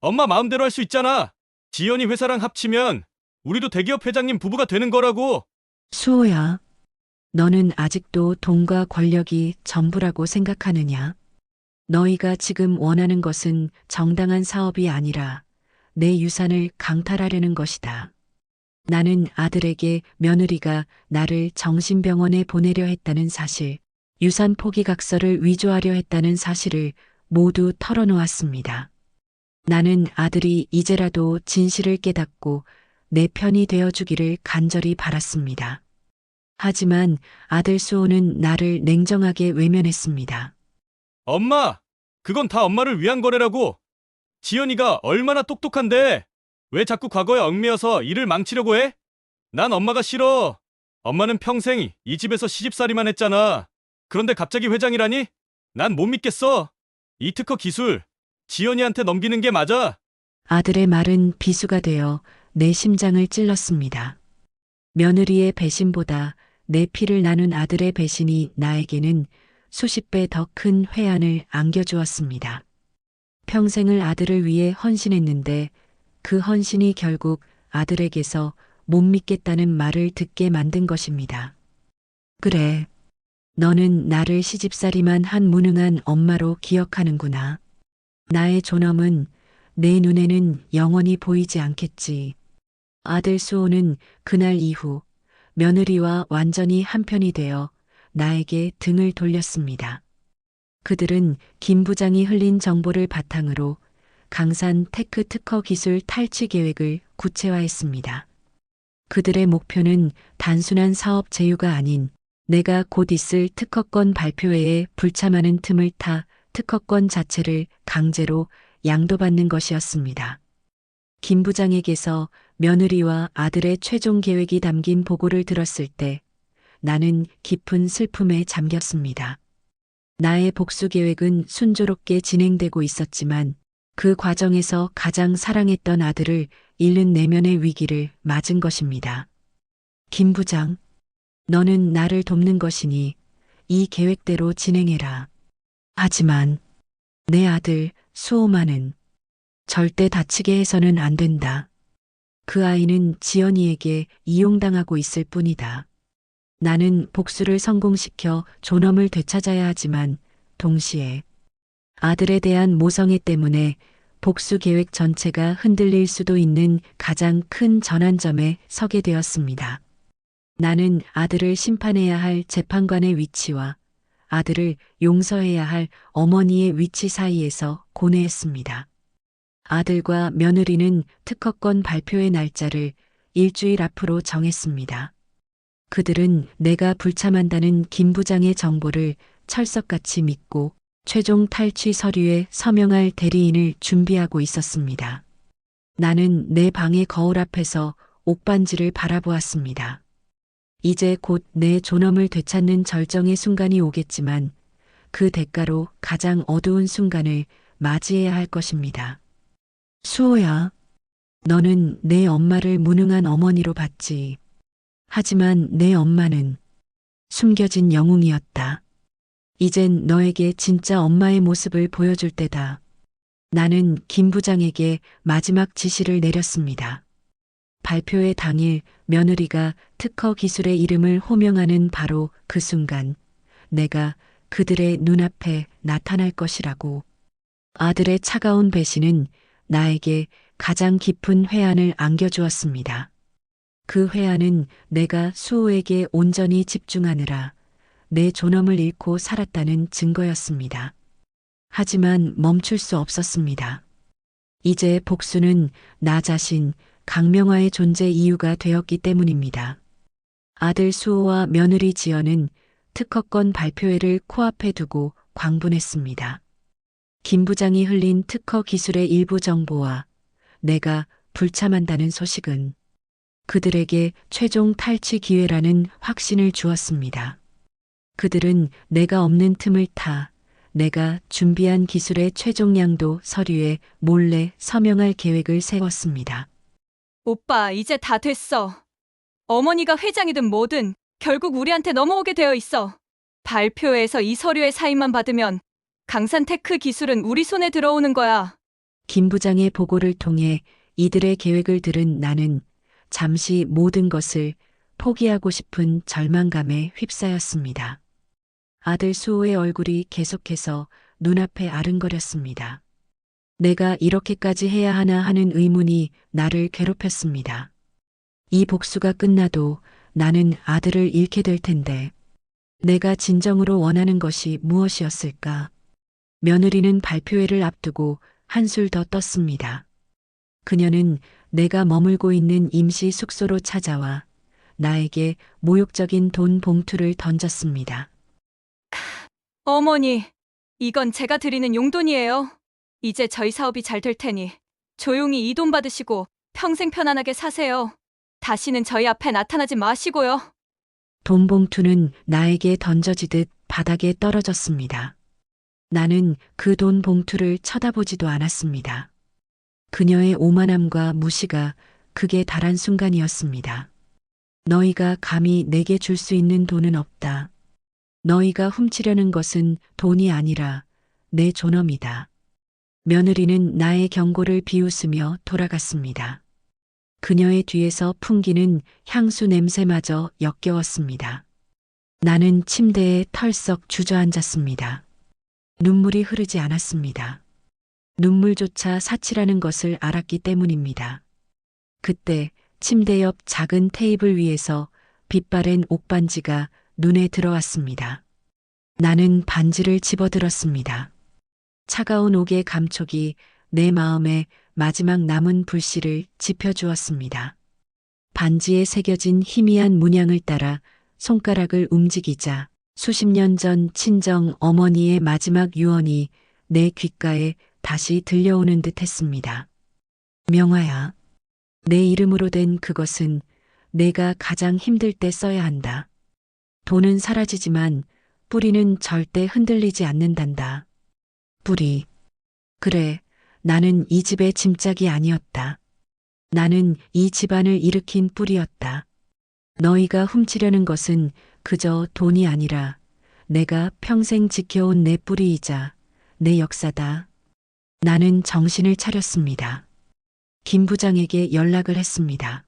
엄마 마음대로 할 수 있잖아. 지연이 회사랑 합치면 우리도 대기업 회장님 부부가 되는 거라고. 수호야, 너는 아직도 돈과 권력이 전부라고 생각하느냐? 너희가 지금 원하는 것은 정당한 사업이 아니라 내 유산을 강탈하려는 것이다. 나는 아들에게 며느리가 나를 정신병원에 보내려 했다는 사실, 유산 포기각서를 위조하려 했다는 사실을 모두 털어놓았습니다. 나는 아들이 이제라도 진실을 깨닫고 내 편이 되어주기를 간절히 바랐습니다. 하지만 아들 수호는 나를 냉정하게 외면했습니다. 엄마, 그건 다 엄마를 위한 거래라고. 지연이가 얼마나 똑똑한데 왜 자꾸 과거에 얽매여서 일을 망치려고 해? 난 엄마가 싫어. 엄마는 평생 이 집에서 시집살이만 했잖아. 그런데 갑자기 회장이라니? 난 못 믿겠어. 이 특허 기술 지연이한테 넘기는 게 맞아. 아들의 말은 비수가 되어 내 심장을 찔렀습니다. 며느리의 배신보다 내 피를 나눈 아들의 배신이 나에게는 수십 배 더 큰 회한을 안겨주었습니다. 평생을 아들을 위해 헌신했는데 그 헌신이 결국 아들에게서 못 믿겠다는 말을 듣게 만든 것입니다. 그래, 너는 나를 시집살이만 한 무능한 엄마로 기억하는구나. 나의 존엄은 내 눈에는 영원히 보이지 않겠지. 아들 수호는 그날 이후 며느리와 완전히 한편이 되어 나에게 등을 돌렸습니다. 그들은 김 부장이 흘린 정보를 바탕으로 강산 테크 특허 기술 탈취 계획을 구체화했습니다. 그들의 목표는 단순한 사업 제휴가 아닌 내가 곧 있을 특허권 발표회에 불참하는 틈을 타 특허권 자체를 강제로 양도받는 것이었습니다. 김 부장에게서 며느리와 아들의 최종 계획이 담긴 보고를 들었을 때 나는 깊은 슬픔에 잠겼습니다. 나의 복수 계획은 순조롭게 진행되고 있었지만 그 과정에서 가장 사랑했던 아들을 잃는 내면의 위기를 맞은 것입니다. 김 부장, 너는 나를 돕는 것이니 이 계획대로 진행해라. 하지만 내 아들 수호만은 절대 다치게 해서는 안 된다. 그 아이는 지연이에게 이용당하고 있을 뿐이다. 나는 복수를 성공시켜 존엄을 되찾아야 하지만 동시에 아들에 대한 모성애 때문에 복수 계획 전체가 흔들릴 수도 있는 가장 큰 전환점에 서게 되었습니다. 나는 아들을 심판해야 할 재판관의 위치와 아들을 용서해야 할 어머니의 위치 사이에서 고뇌했습니다. 아들과 며느리는 특허권 발표의 날짜를 일주일 앞으로 정했습니다. 그들은 내가 불참한다는 김 부장의 정보를 철석같이 믿고 최종 탈취 서류에 서명할 대리인을 준비하고 있었습니다. 나는 내 방의 거울 앞에서 옥반지를 바라보았습니다. 이제 곧 내 존엄을 되찾는 절정의 순간이 오겠지만 그 대가로 가장 어두운 순간을 맞이해야 할 것입니다. 수호야, 너는 내 엄마를 무능한 어머니로 봤지. 하지만 내 엄마는 숨겨진 영웅이었다. 이젠 너에게 진짜 엄마의 모습을 보여줄 때다. 나는 김 부장에게 마지막 지시를 내렸습니다. 발표회 당일 며느리가 특허 기술의 이름을 호명하는 바로 그 순간 내가 그들의 눈앞에 나타날 것이라고. 아들의 차가운 배신은 나에게 가장 깊은 회한을 안겨주었습니다. 그 회한은 내가 수호에게 온전히 집중하느라 내 존엄을 잃고 살았다는 증거였습니다. 하지만 멈출 수 없었습니다. 이제 복수는 나 자신 강명화의 존재 이유가 되었기 때문입니다. 아들 수호와 며느리 지연은 특허권 발표회를 코앞에 두고 광분했습니다. 김 부장이 흘린 특허 기술의 일부 정보와 내가 불참한다는 소식은 그들에게 최종 탈취 기회라는 확신을 주었습니다. 그들은 내가 없는 틈을 타 내가 준비한 기술의 최종 양도 서류에 몰래 서명할 계획을 세웠습니다. 오빠, 이제 다 됐어. 어머니가 회장이든 뭐든 결국 우리한테 넘어오게 되어 있어. 발표회에서 이 서류의 사인만 받으면 강산 테크 기술은 우리 손에 들어오는 거야. 김 부장의 보고를 통해 이들의 계획을 들은 나는 잠시 모든 것을 포기하고 싶은 절망감에 휩싸였습니다. 아들 수호의 얼굴이 계속해서 눈앞에 아른거렸습니다. 내가 이렇게까지 해야 하나 하는 의문이 나를 괴롭혔습니다. 이 복수가 끝나도 나는 아들을 잃게 될 텐데 내가 진정으로 원하는 것이 무엇이었을까? 며느리는 발표회를 앞두고 한술 더 떴습니다. 그녀는 내가 머물고 있는 임시 숙소로 찾아와 나에게 모욕적인 돈 봉투를 던졌습니다. 어머니, 이건 제가 드리는 용돈이에요. 이제 저희 사업이 잘 될 테니 조용히 이 돈 받으시고 평생 편안하게 사세요. 다시는 저희 앞에 나타나지 마시고요. 돈 봉투는 나에게 던져지듯 바닥에 떨어졌습니다. 나는 그 돈 봉투를 쳐다보지도 않았습니다. 그녀의 오만함과 무시가 극에 달한 순간이었습니다. 너희가 감히 내게 줄 수 있는 돈은 없다. 너희가 훔치려는 것은 돈이 아니라 내 존엄이다. 며느리는 나의 경고를 비웃으며 돌아갔습니다. 그녀의 뒤에서 풍기는 향수 냄새마저 역겨웠습니다. 나는 침대에 털썩 주저앉았습니다. 눈물이 흐르지 않았습니다. 눈물조차 사치라는 것을 알았기 때문입니다. 그때 침대 옆 작은 테이블 위에서 빛바랜 옥반지가 눈에 들어왔습니다. 나는 반지를 집어들었습니다. 차가운 옥의 감촉이 내 마음에 마지막 남은 불씨를 지펴주었습니다. 반지에 새겨진 희미한 문양을 따라 손가락을 움직이자 수십 년 전 친정 어머니의 마지막 유언이 내 귓가에 다시 들려오는 듯 했습니다. 명화야, 내 이름으로 된 그것은 내가 가장 힘들 때 써야 한다. 돈은 사라지지만 뿌리는 절대 흔들리지 않는단다. 뿌리. 그래, 나는 이 집의 짐짝이 아니었다. 나는 이 집안을 일으킨 뿌리였다. 너희가 훔치려는 것은 그저 돈이 아니라 내가 평생 지켜온 내 뿌리이자 내 역사다. 나는 정신을 차렸습니다. 김 부장에게 연락을 했습니다.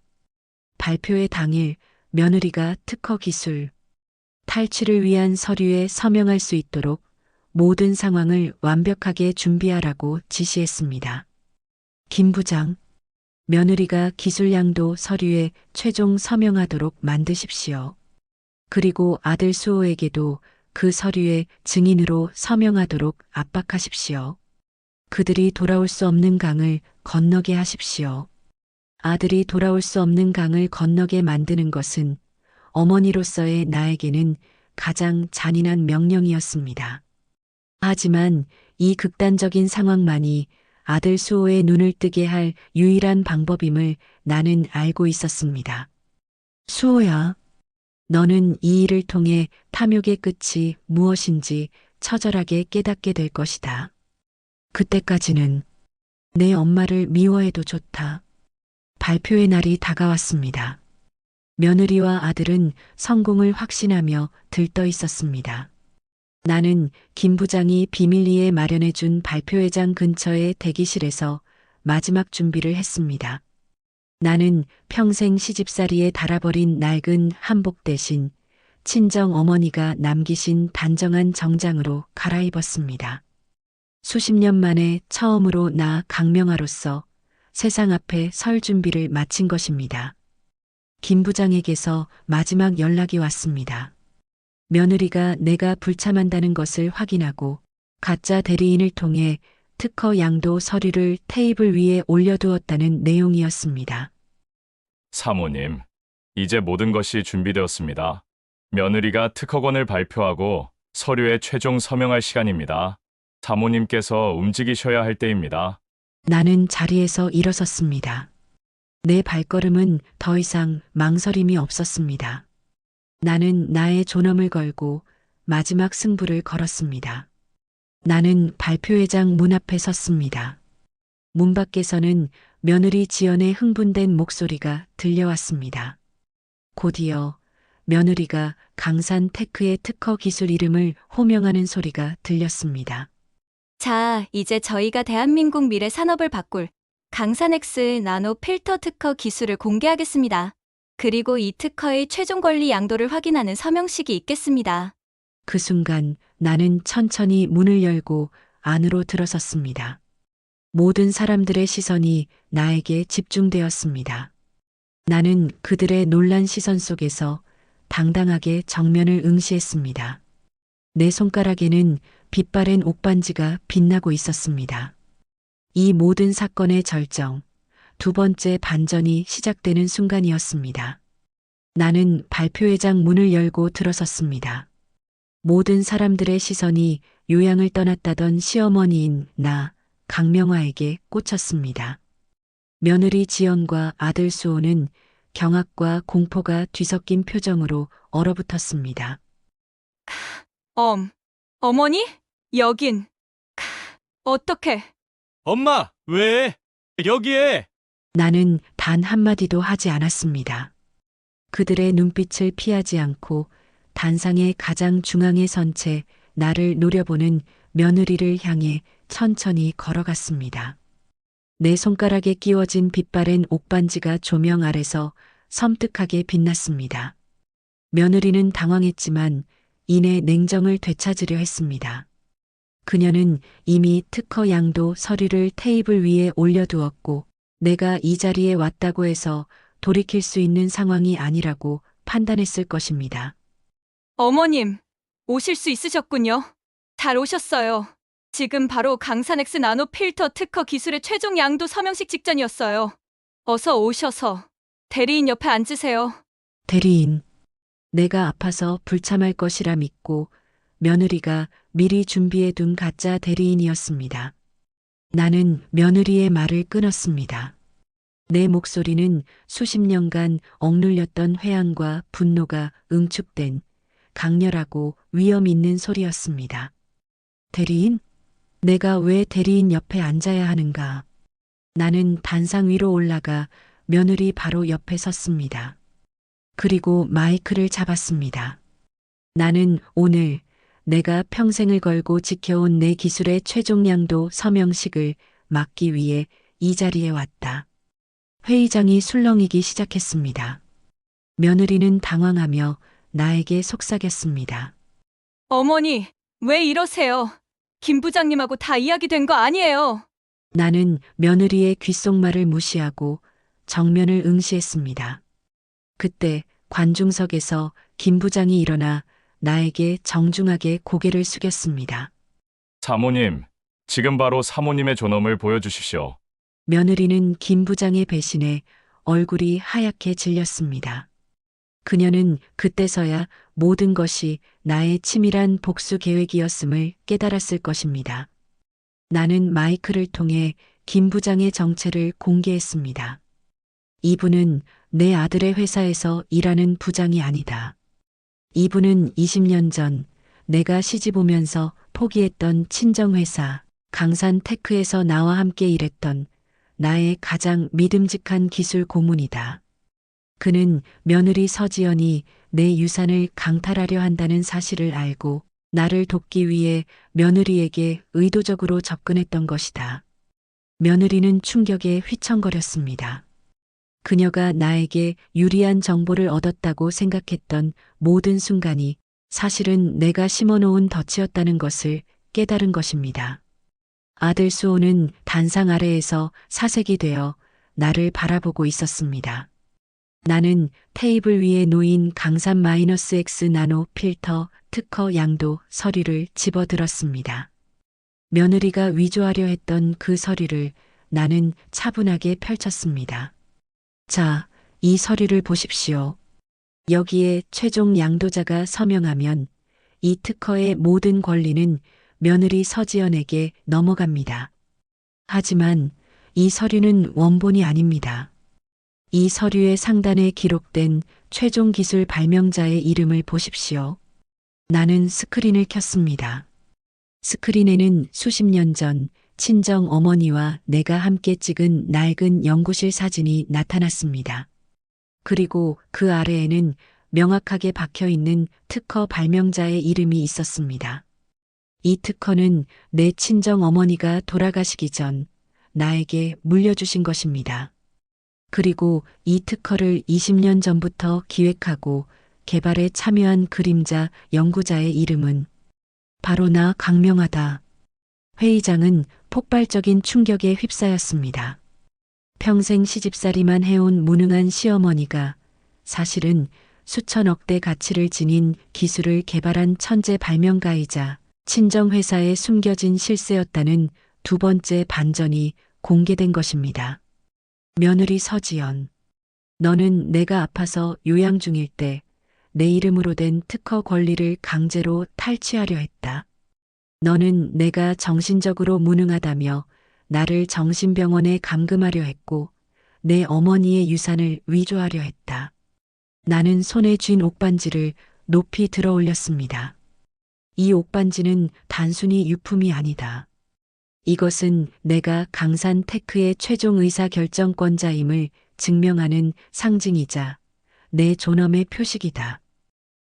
발표회 당일 며느리가 특허 기술 탈취를 위한 서류에 서명할 수 있도록 모든 상황을 완벽하게 준비하라고 지시했습니다. 김 부장, 며느리가 기술양도 서류에 최종 서명하도록 만드십시오. 그리고 아들 수호에게도 그 서류에 증인으로 서명하도록 압박하십시오. 그들이 돌아올 수 없는 강을 건너게 하십시오. 아들이 돌아올 수 없는 강을 건너게 만드는 것은 어머니로서의 나에게는 가장 잔인한 명령이었습니다. 하지만 이 극단적인 상황만이 아들 수호의 눈을 뜨게 할 유일한 방법임을 나는 알고 있었습니다. 수호야, 너는 이 일을 통해 탐욕의 끝이 무엇인지 처절하게 깨닫게 될 것이다. 그때까지는 내 엄마를 미워해도 좋다. 발표의 날이 다가왔습니다. 며느리와 아들은 성공을 확신하며 들떠 있었습니다. 나는 김 부장이 비밀리에 마련해준 발표회장 근처의 대기실에서 마지막 준비를 했습니다. 나는 평생 시집살이에 달아버린 낡은 한복 대신 친정 어머니가 남기신 단정한 정장으로 갈아입었습니다. 수십 년 만에 처음으로 나 강명아로서 세상 앞에 설 준비를 마친 것입니다. 김 부장에게서 마지막 연락이 왔습니다. 며느리가 내가 불참한다는 것을 확인하고 가짜 대리인을 통해 특허 양도 서류를 테이블 위에 올려두었다는 내용이었습니다. 사모님, 이제 모든 것이 준비되었습니다. 며느리가 특허권을 발표하고 서류에 최종 서명할 시간입니다. 사모님께서 움직이셔야 할 때입니다. 나는 자리에서 일어섰습니다. 내 발걸음은 더 이상 망설임이 없었습니다. 나는 나의 존엄을 걸고 마지막 승부를 걸었습니다. 나는 발표회장 문 앞에 섰습니다. 문 밖에서는 며느리 지연의 흥분된 목소리가 들려왔습니다. 곧이어 며느리가 강산 테크의 특허 기술 이름을 호명하는 소리가 들렸습니다. 자, 이제 저희가 대한민국 미래 산업을 바꿀 강산X 나노 필터 특허 기술을 공개하겠습니다. 그리고 이 특허의 최종 권리 양도를 확인하는 서명식이 있겠습니다. 그 순간 나는 천천히 문을 열고 안으로 들어섰습니다. 모든 사람들의 시선이 나에게 집중되었습니다. 나는 그들의 놀란 시선 속에서 당당하게 정면을 응시했습니다. 내 손가락에는 빛바랜 옥반지가 빛나고 있었습니다. 이 모든 사건의 절정, 두 번째 반전이 시작되는 순간이었습니다. 나는 발표회장 문을 열고 들어섰습니다. 모든 사람들의 시선이 요양을 떠났다던 시어머니인 나, 강명화에게 꽂혔습니다. 며느리 지연과 아들 수호는 경악과 공포가 뒤섞인 표정으로 얼어붙었습니다. 어머니? 여긴. 어떻게? 엄마, 왜? 여기에! 나는 단 한마디도 하지 않았습니다. 그들의 눈빛을 피하지 않고 단상의 가장 중앙에 선 채 나를 노려보는 며느리를 향해 천천히 걸어갔습니다. 내 손가락에 끼워진 빛바랜 옥반지가 조명 아래서 섬뜩하게 빛났습니다. 며느리는 당황했지만 이내 냉정을 되찾으려 했습니다. 그녀는 이미 특허 양도 서류를 테이블 위에 올려두었고 내가 이 자리에 왔다고 해서 돌이킬 수 있는 상황이 아니라고 판단했을 것입니다. 어머님, 오실 수 있으셨군요. 잘 오셨어요. 지금 바로 강산X 나노 필터 특허 기술의 최종 양도 서명식 직전이었어요. 어서 오셔서 대리인 옆에 앉으세요. 대리인, 내가 아파서 불참할 것이라 믿고 며느리가 미리 준비해둔 가짜 대리인이었습니다. 나는 며느리의 말을 끊었습니다. 내 목소리는 수십 년간 억눌렸던 회한과 분노가 응축된 강렬하고 위험 있는 소리였습니다. 대리인? 내가 왜 대리인 옆에 앉아야 하는가? 나는 단상 위로 올라가 며느리 바로 옆에 섰습니다. 그리고 마이크를 잡았습니다. 나는 오늘 내가 평생을 걸고 지켜온 내 기술의 최종 양도 서명식을 막기 위해 이 자리에 왔다. 회의장이 술렁이기 시작했습니다. 며느리는 당황하며 나에게 속삭였습니다. 어머니, 왜 이러세요? 김 부장님하고 다 이야기된 거 아니에요. 나는 며느리의 귓속말을 무시하고 정면을 응시했습니다. 그때 관중석에서 김 부장이 일어나 나에게 정중하게 고개를 숙였습니다. 사모님, 지금 바로 사모님의 존엄을 보여주십시오. 며느리는 김 부장의 배신에 얼굴이 하얗게 질렸습니다. 그녀는 그때서야 모든 것이 나의 치밀한 복수 계획이었음을 깨달았을 것입니다. 나는 마이크를 통해 김 부장의 정체를 공개했습니다. 이분은 내 아들의 회사에서 일하는 부장이 아니다. 이분은 20년 전 내가 시집 오면서 포기했던 친정회사 강산테크에서 나와 함께 일했던 나의 가장 믿음직한 기술 고문이다. 그는 며느리 서지연이 내 유산을 강탈하려 한다는 사실을 알고 나를 돕기 위해 며느리에게 의도적으로 접근했던 것이다. 며느리는 충격에 휘청거렸습니다. 그녀가 나에게 유리한 정보를 얻었다고 생각했던 모든 순간이 사실은 내가 심어놓은 덫이었다는 것을 깨달은 것입니다. 아들 수호는 단상 아래에서 사색이 되어 나를 바라보고 있었습니다. 나는 테이블 위에 놓인 강산 -X 나노 필터 특허 양도 서류를 집어들었습니다. 며느리가 위조하려 했던 그 서류를 나는 차분하게 펼쳤습니다. 자, 이 서류를 보십시오. 여기에 최종 양도자가 서명하면 이 특허의 모든 권리는 며느리 서지연에게 넘어갑니다. 하지만 이 서류는 원본이 아닙니다. 이 서류의 상단에 기록된 최종 기술 발명자의 이름을 보십시오. 나는 스크린을 켰습니다. 스크린에는 수십 년 전 친정 어머니와 내가 함께 찍은 낡은 연구실 사진이 나타났습니다. 그리고 그 아래에는 명확하게 박혀 있는 특허 발명자의 이름이 있었습니다. 이 특허는 내 친정 어머니가 돌아가시기 전 나에게 물려주신 것입니다. 그리고 이 특허를 20년 전부터 기획하고 개발에 참여한 그림자 연구자의 이름은 바로 나 강명하다. 회의장은 폭발적인 충격에 휩싸였습니다. 평생 시집살이만 해온 무능한 시어머니가 사실은 수천억대 가치를 지닌 기술을 개발한 천재 발명가이자 친정회사에 숨겨진 실세였다는 두 번째 반전이 공개된 것입니다. 며느리 서지연, 너는 내가 아파서 요양 중일 때 내 이름으로 된 특허 권리를 강제로 탈취하려 했다. 너는 내가 정신적으로 무능하다며 나를 정신병원에 감금하려 했고 내 어머니의 유산을 위조하려 했다. 나는 손에 쥔 옥반지를 높이 들어 올렸습니다. 이 옥반지는 단순히 유품이 아니다. 이것은 내가 강산 테크의 최종 의사 결정권자임을 증명하는 상징이자 내 존엄의 표식이다.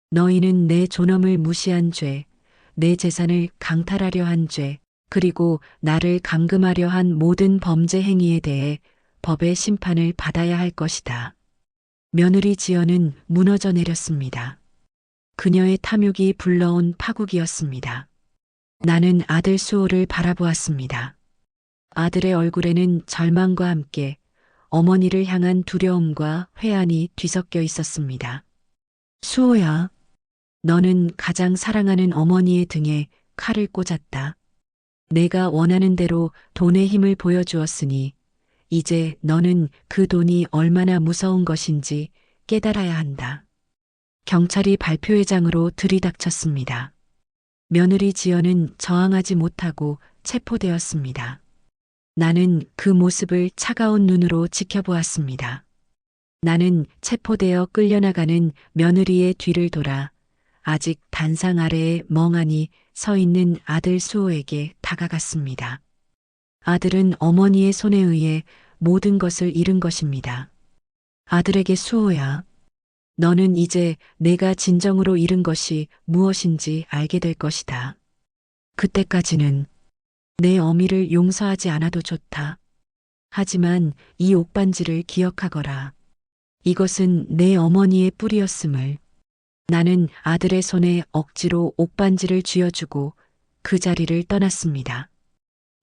너희는 내 존엄을 무시한 죄, 내 재산을 강탈하려 한 죄, 그리고 나를 감금하려 한 모든 범죄 행위에 대해 법의 심판을 받아야 할 것이다. 며느리 지연은 무너져 내렸습니다. 그녀의 탐욕이 불러온 파국이었습니다. 나는 아들 수호를 바라보았습니다. 아들의 얼굴에는 절망과 함께 어머니를 향한 두려움과 회한이 뒤섞여 있었습니다. 수호야, 너는 가장 사랑하는 어머니의 등에 칼을 꽂았다. 내가 원하는 대로 돈의 힘을 보여주었으니 이제 너는 그 돈이 얼마나 무서운 것인지 깨달아야 한다. 경찰이 발표회장으로 들이닥쳤습니다. 며느리 지연은 저항하지 못하고 체포되었습니다. 나는 그 모습을 차가운 눈으로 지켜보았습니다. 나는 체포되어 끌려나가는 며느리의 뒤를 돌아 아직 단상 아래에 멍하니 서 있는 아들 수호에게 다가갔습니다. 아들은 어머니의 손에 의해 모든 것을 잃은 것입니다. 아들에게 수호야, 너는 이제 내가 진정으로 잃은 것이 무엇인지 알게 될 것이다. 그때까지는 내 어미를 용서하지 않아도 좋다. 하지만 이 옥반지를 기억하거라. 이것은 내 어머니의 뿌리였음을. 나는 아들의 손에 억지로 옥반지를 쥐어주고 그 자리를 떠났습니다.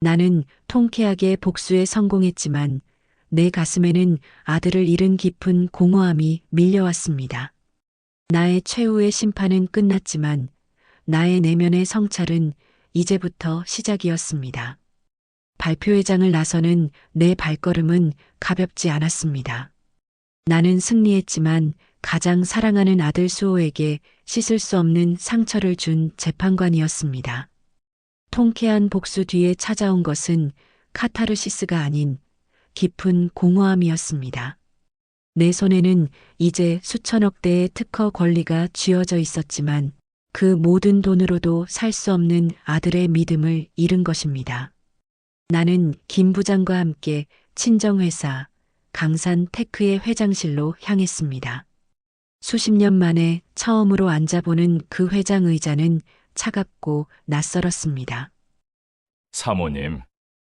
나는 통쾌하게 복수에 성공했지만 내 가슴에는 아들을 잃은 깊은 공허함이 밀려왔습니다. 나의 최후의 심판은 끝났지만 나의 내면의 성찰은 이제부터 시작이었습니다. 발표회장을 나서는 내 발걸음은 가볍지 않았습니다. 나는 승리했지만 가장 사랑하는 아들 수호에게 씻을 수 없는 상처를 준 재판관이었습니다. 통쾌한 복수 뒤에 찾아온 것은 카타르시스가 아닌 깊은 공허함이었습니다. 내 손에는 이제 수천억 대의 특허 권리가 쥐어져 있었지만 그 모든 돈으로도 살 수 없는 아들의 믿음을 잃은 것입니다. 나는 김 부장과 함께 친정회사 강산 테크의 회장실로 향했습니다. 수십 년 만에 처음으로 앉아보는 그 회장 의자는 차갑고 낯설었습니다. 사모님,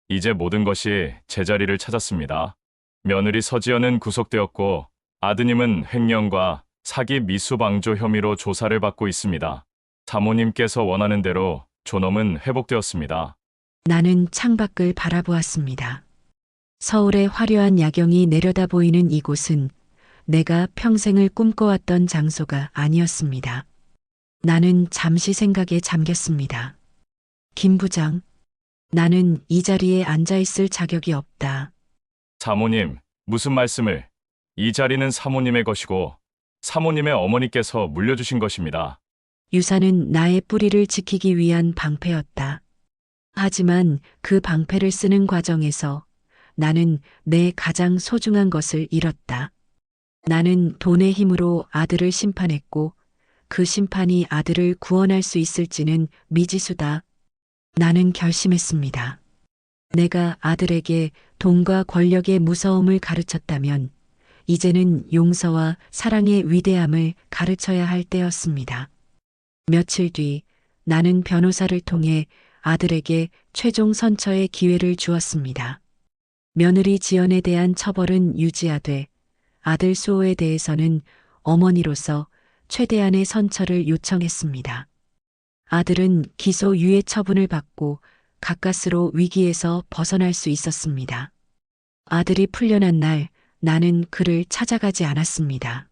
이제 모든 것이 제자리를 찾았습니다. 며느리 서지연은 구속되었고 아드님은 횡령과 사기 미수방조 혐의로 조사를 받고 있습니다. 사모님께서 원하는 대로 존엄은 회복되었습니다. 나는 창밖을 바라보았습니다. 서울의 화려한 야경이 내려다 보이는 이곳은 내가 평생을 꿈꿔왔던 장소가 아니었습니다. 나는 잠시 생각에 잠겼습니다. 김 부장, 나는 이 자리에 앉아있을 자격이 없다. 사모님, 무슨 말씀을? 이 자리는 사모님의 것이고 사모님의 어머니께서 물려주신 것입니다. 유산은 나의 뿌리를 지키기 위한 방패였다. 하지만 그 방패를 쓰는 과정에서 나는 내 가장 소중한 것을 잃었다. 나는 돈의 힘으로 아들을 심판했고 그 심판이 아들을 구원할 수 있을지는 미지수다. 나는 결심했습니다. 내가 아들에게 돈과 권력의 무서움을 가르쳤다면 이제는 용서와 사랑의 위대함을 가르쳐야 할 때였습니다. 며칠 뒤 나는 변호사를 통해 아들에게 최종 선처의 기회를 주었습니다. 며느리 지연에 대한 처벌은 유지하되 아들 수호에 대해서는 어머니로서 최대한의 선처를 요청했습니다. 아들은 기소 유예 처분을 받고 가까스로 위기에서 벗어날 수 있었습니다. 아들이 풀려난 날 나는 그를 찾아가지 않았습니다.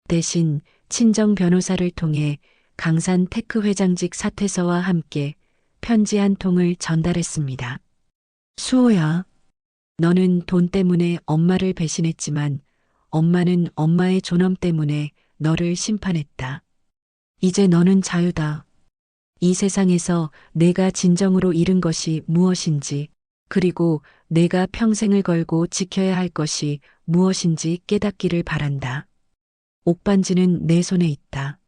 대신 친정 변호사를 통해 강산 테크 회장직 사퇴서와 함께 편지 한 통을 전달했습니다. 수호야, 너는 돈 때문에 엄마를 배신했지만 엄마는 엄마의 존엄 때문에 너를 심판했다. 이제 너는 자유다. 이 세상에서 내가 진정으로 잃은 것이 무엇인지, 그리고 내가 평생을 걸고 지켜야 할 것이 무엇인지 깨닫기를 바란다. 옥반지는 내 손에 있다.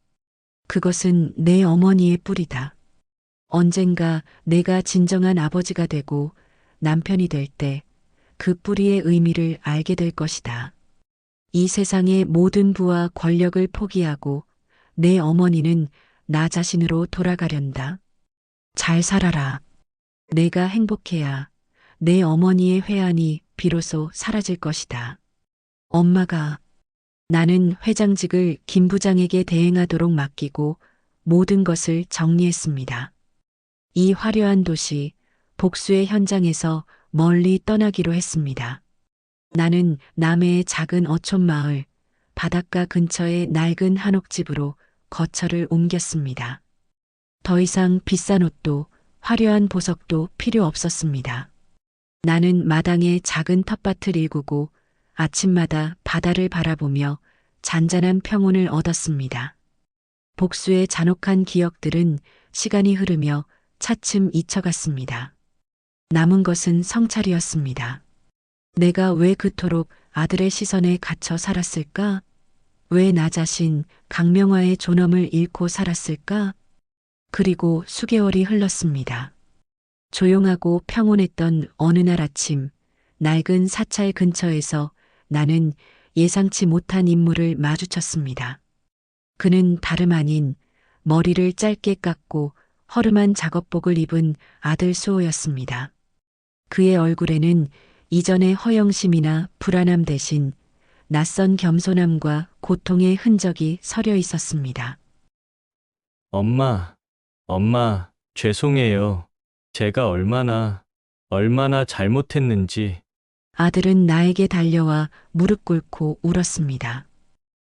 그것은 내 어머니의 뿌리다. 언젠가 내가 진정한 아버지가 되고 남편이 될 때 그 뿌리의 의미를 알게 될 것이다. 이 세상의 모든 부와 권력을 포기하고 내 어머니는 나 자신으로 돌아가련다. 잘 살아라. 내가 행복해야 내 어머니의 회한이 비로소 사라질 것이다. 엄마가 나는 회장직을 김 부장에게 대행하도록 맡기고 모든 것을 정리했습니다. 이 화려한 도시, 복수의 현장에서 멀리 떠나기로 했습니다. 나는 남해의 작은 어촌 마을, 바닷가 근처의 낡은 한옥집으로 거처를 옮겼습니다. 더 이상 비싼 옷도 화려한 보석도 필요 없었습니다. 나는 마당에 작은 텃밭을 일구고 아침마다 바다를 바라보며 잔잔한 평온을 얻었습니다. 복수의 잔혹한 기억들은 시간이 흐르며 차츰 잊혀갔습니다. 남은 것은 성찰이었습니다. 내가 왜 그토록 아들의 시선에 갇혀 살았을까? 왜 나 자신 강명화의 존엄을 잃고 살았을까? 그리고 수개월이 흘렀습니다. 조용하고 평온했던 어느 날 아침, 낡은 사찰 근처에서 나는 예상치 못한 인물을 마주쳤습니다. 그는 다름 아닌 머리를 짧게 깎고 허름한 작업복을 입은 아들 수호였습니다. 그의 얼굴에는 이전의 허영심이나 불안함 대신 낯선 겸손함과 고통의 흔적이 서려 있었습니다. 엄마, 죄송해요. 제가 얼마나 잘못했는지. 아들은 나에게 달려와 무릎 꿇고 울었습니다.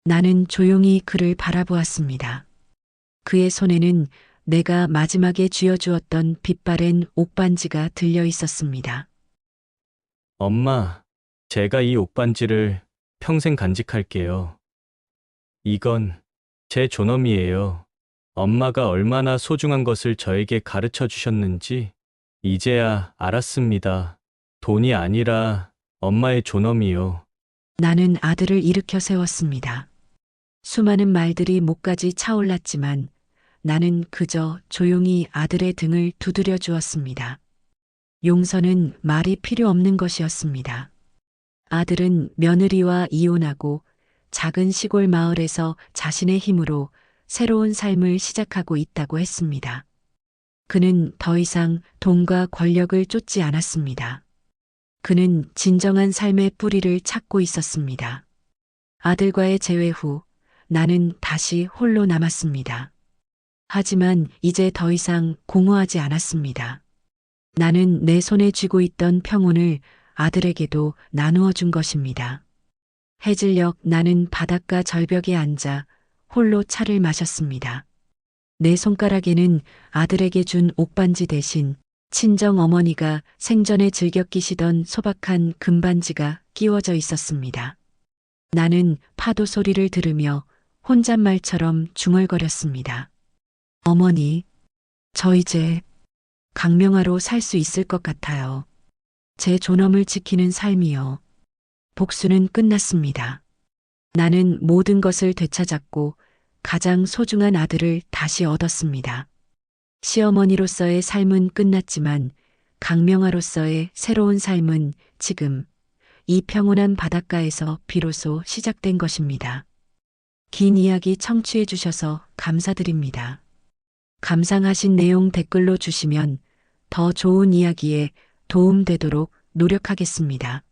나는 조용히 그를 바라보았습니다. 그의 손에는 내가 마지막에 쥐어주었던 빛바랜 옥반지가 들려 있었습니다. 엄마, 제가 이 옥반지를 평생 간직할게요. 이건 제 존엄이에요. 엄마가 얼마나 소중한 것을 저에게 가르쳐 주셨는지 이제야 알았습니다. 돈이 아니라 엄마의 존엄이요. 나는 아들을 일으켜 세웠습니다. 수많은 말들이 목까지 차올랐지만 나는 그저 조용히 아들의 등을 두드려 주었습니다. 용서는 말이 필요 없는 것이었습니다. 아들은 며느리와 이혼하고 작은 시골 마을에서 자신의 힘으로 새로운 삶을 시작하고 있다고 했습니다. 그는 더 이상 돈과 권력을 쫓지 않았습니다. 그는 진정한 삶의 뿌리를 찾고 있었습니다. 아들과의 재회 후 나는 다시 홀로 남았습니다. 하지만 이제 더 이상 공허하지 않았습니다. 나는 내 손에 쥐고 있던 평온을 아들에게도 나누어 준 것입니다. 해질녘 나는 바닷가 절벽에 앉아 홀로 차를 마셨습니다. 내 손가락에는 아들에게 준 옥반지 대신 친정 어머니가 생전에 즐겨 끼시던 소박한 금반지가 끼워져 있었습니다. 나는 파도 소리를 들으며 혼잣말처럼 중얼거렸습니다. 어머니, 저 이제 강명화로 살 수 있을 것 같아요. 제 존엄을 지키는 삶이요. 복수는 끝났습니다. 나는 모든 것을 되찾았고 가장 소중한 아들을 다시 얻었습니다. 시어머니로서의 삶은 끝났지만 강명화로서의 새로운 삶은 지금 이 평온한 바닷가에서 비로소 시작된 것입니다. 긴 이야기 청취해 주셔서 감사드립니다. 감상하신 내용 댓글로 주시면 더 좋은 이야기에 도움되도록 노력하겠습니다.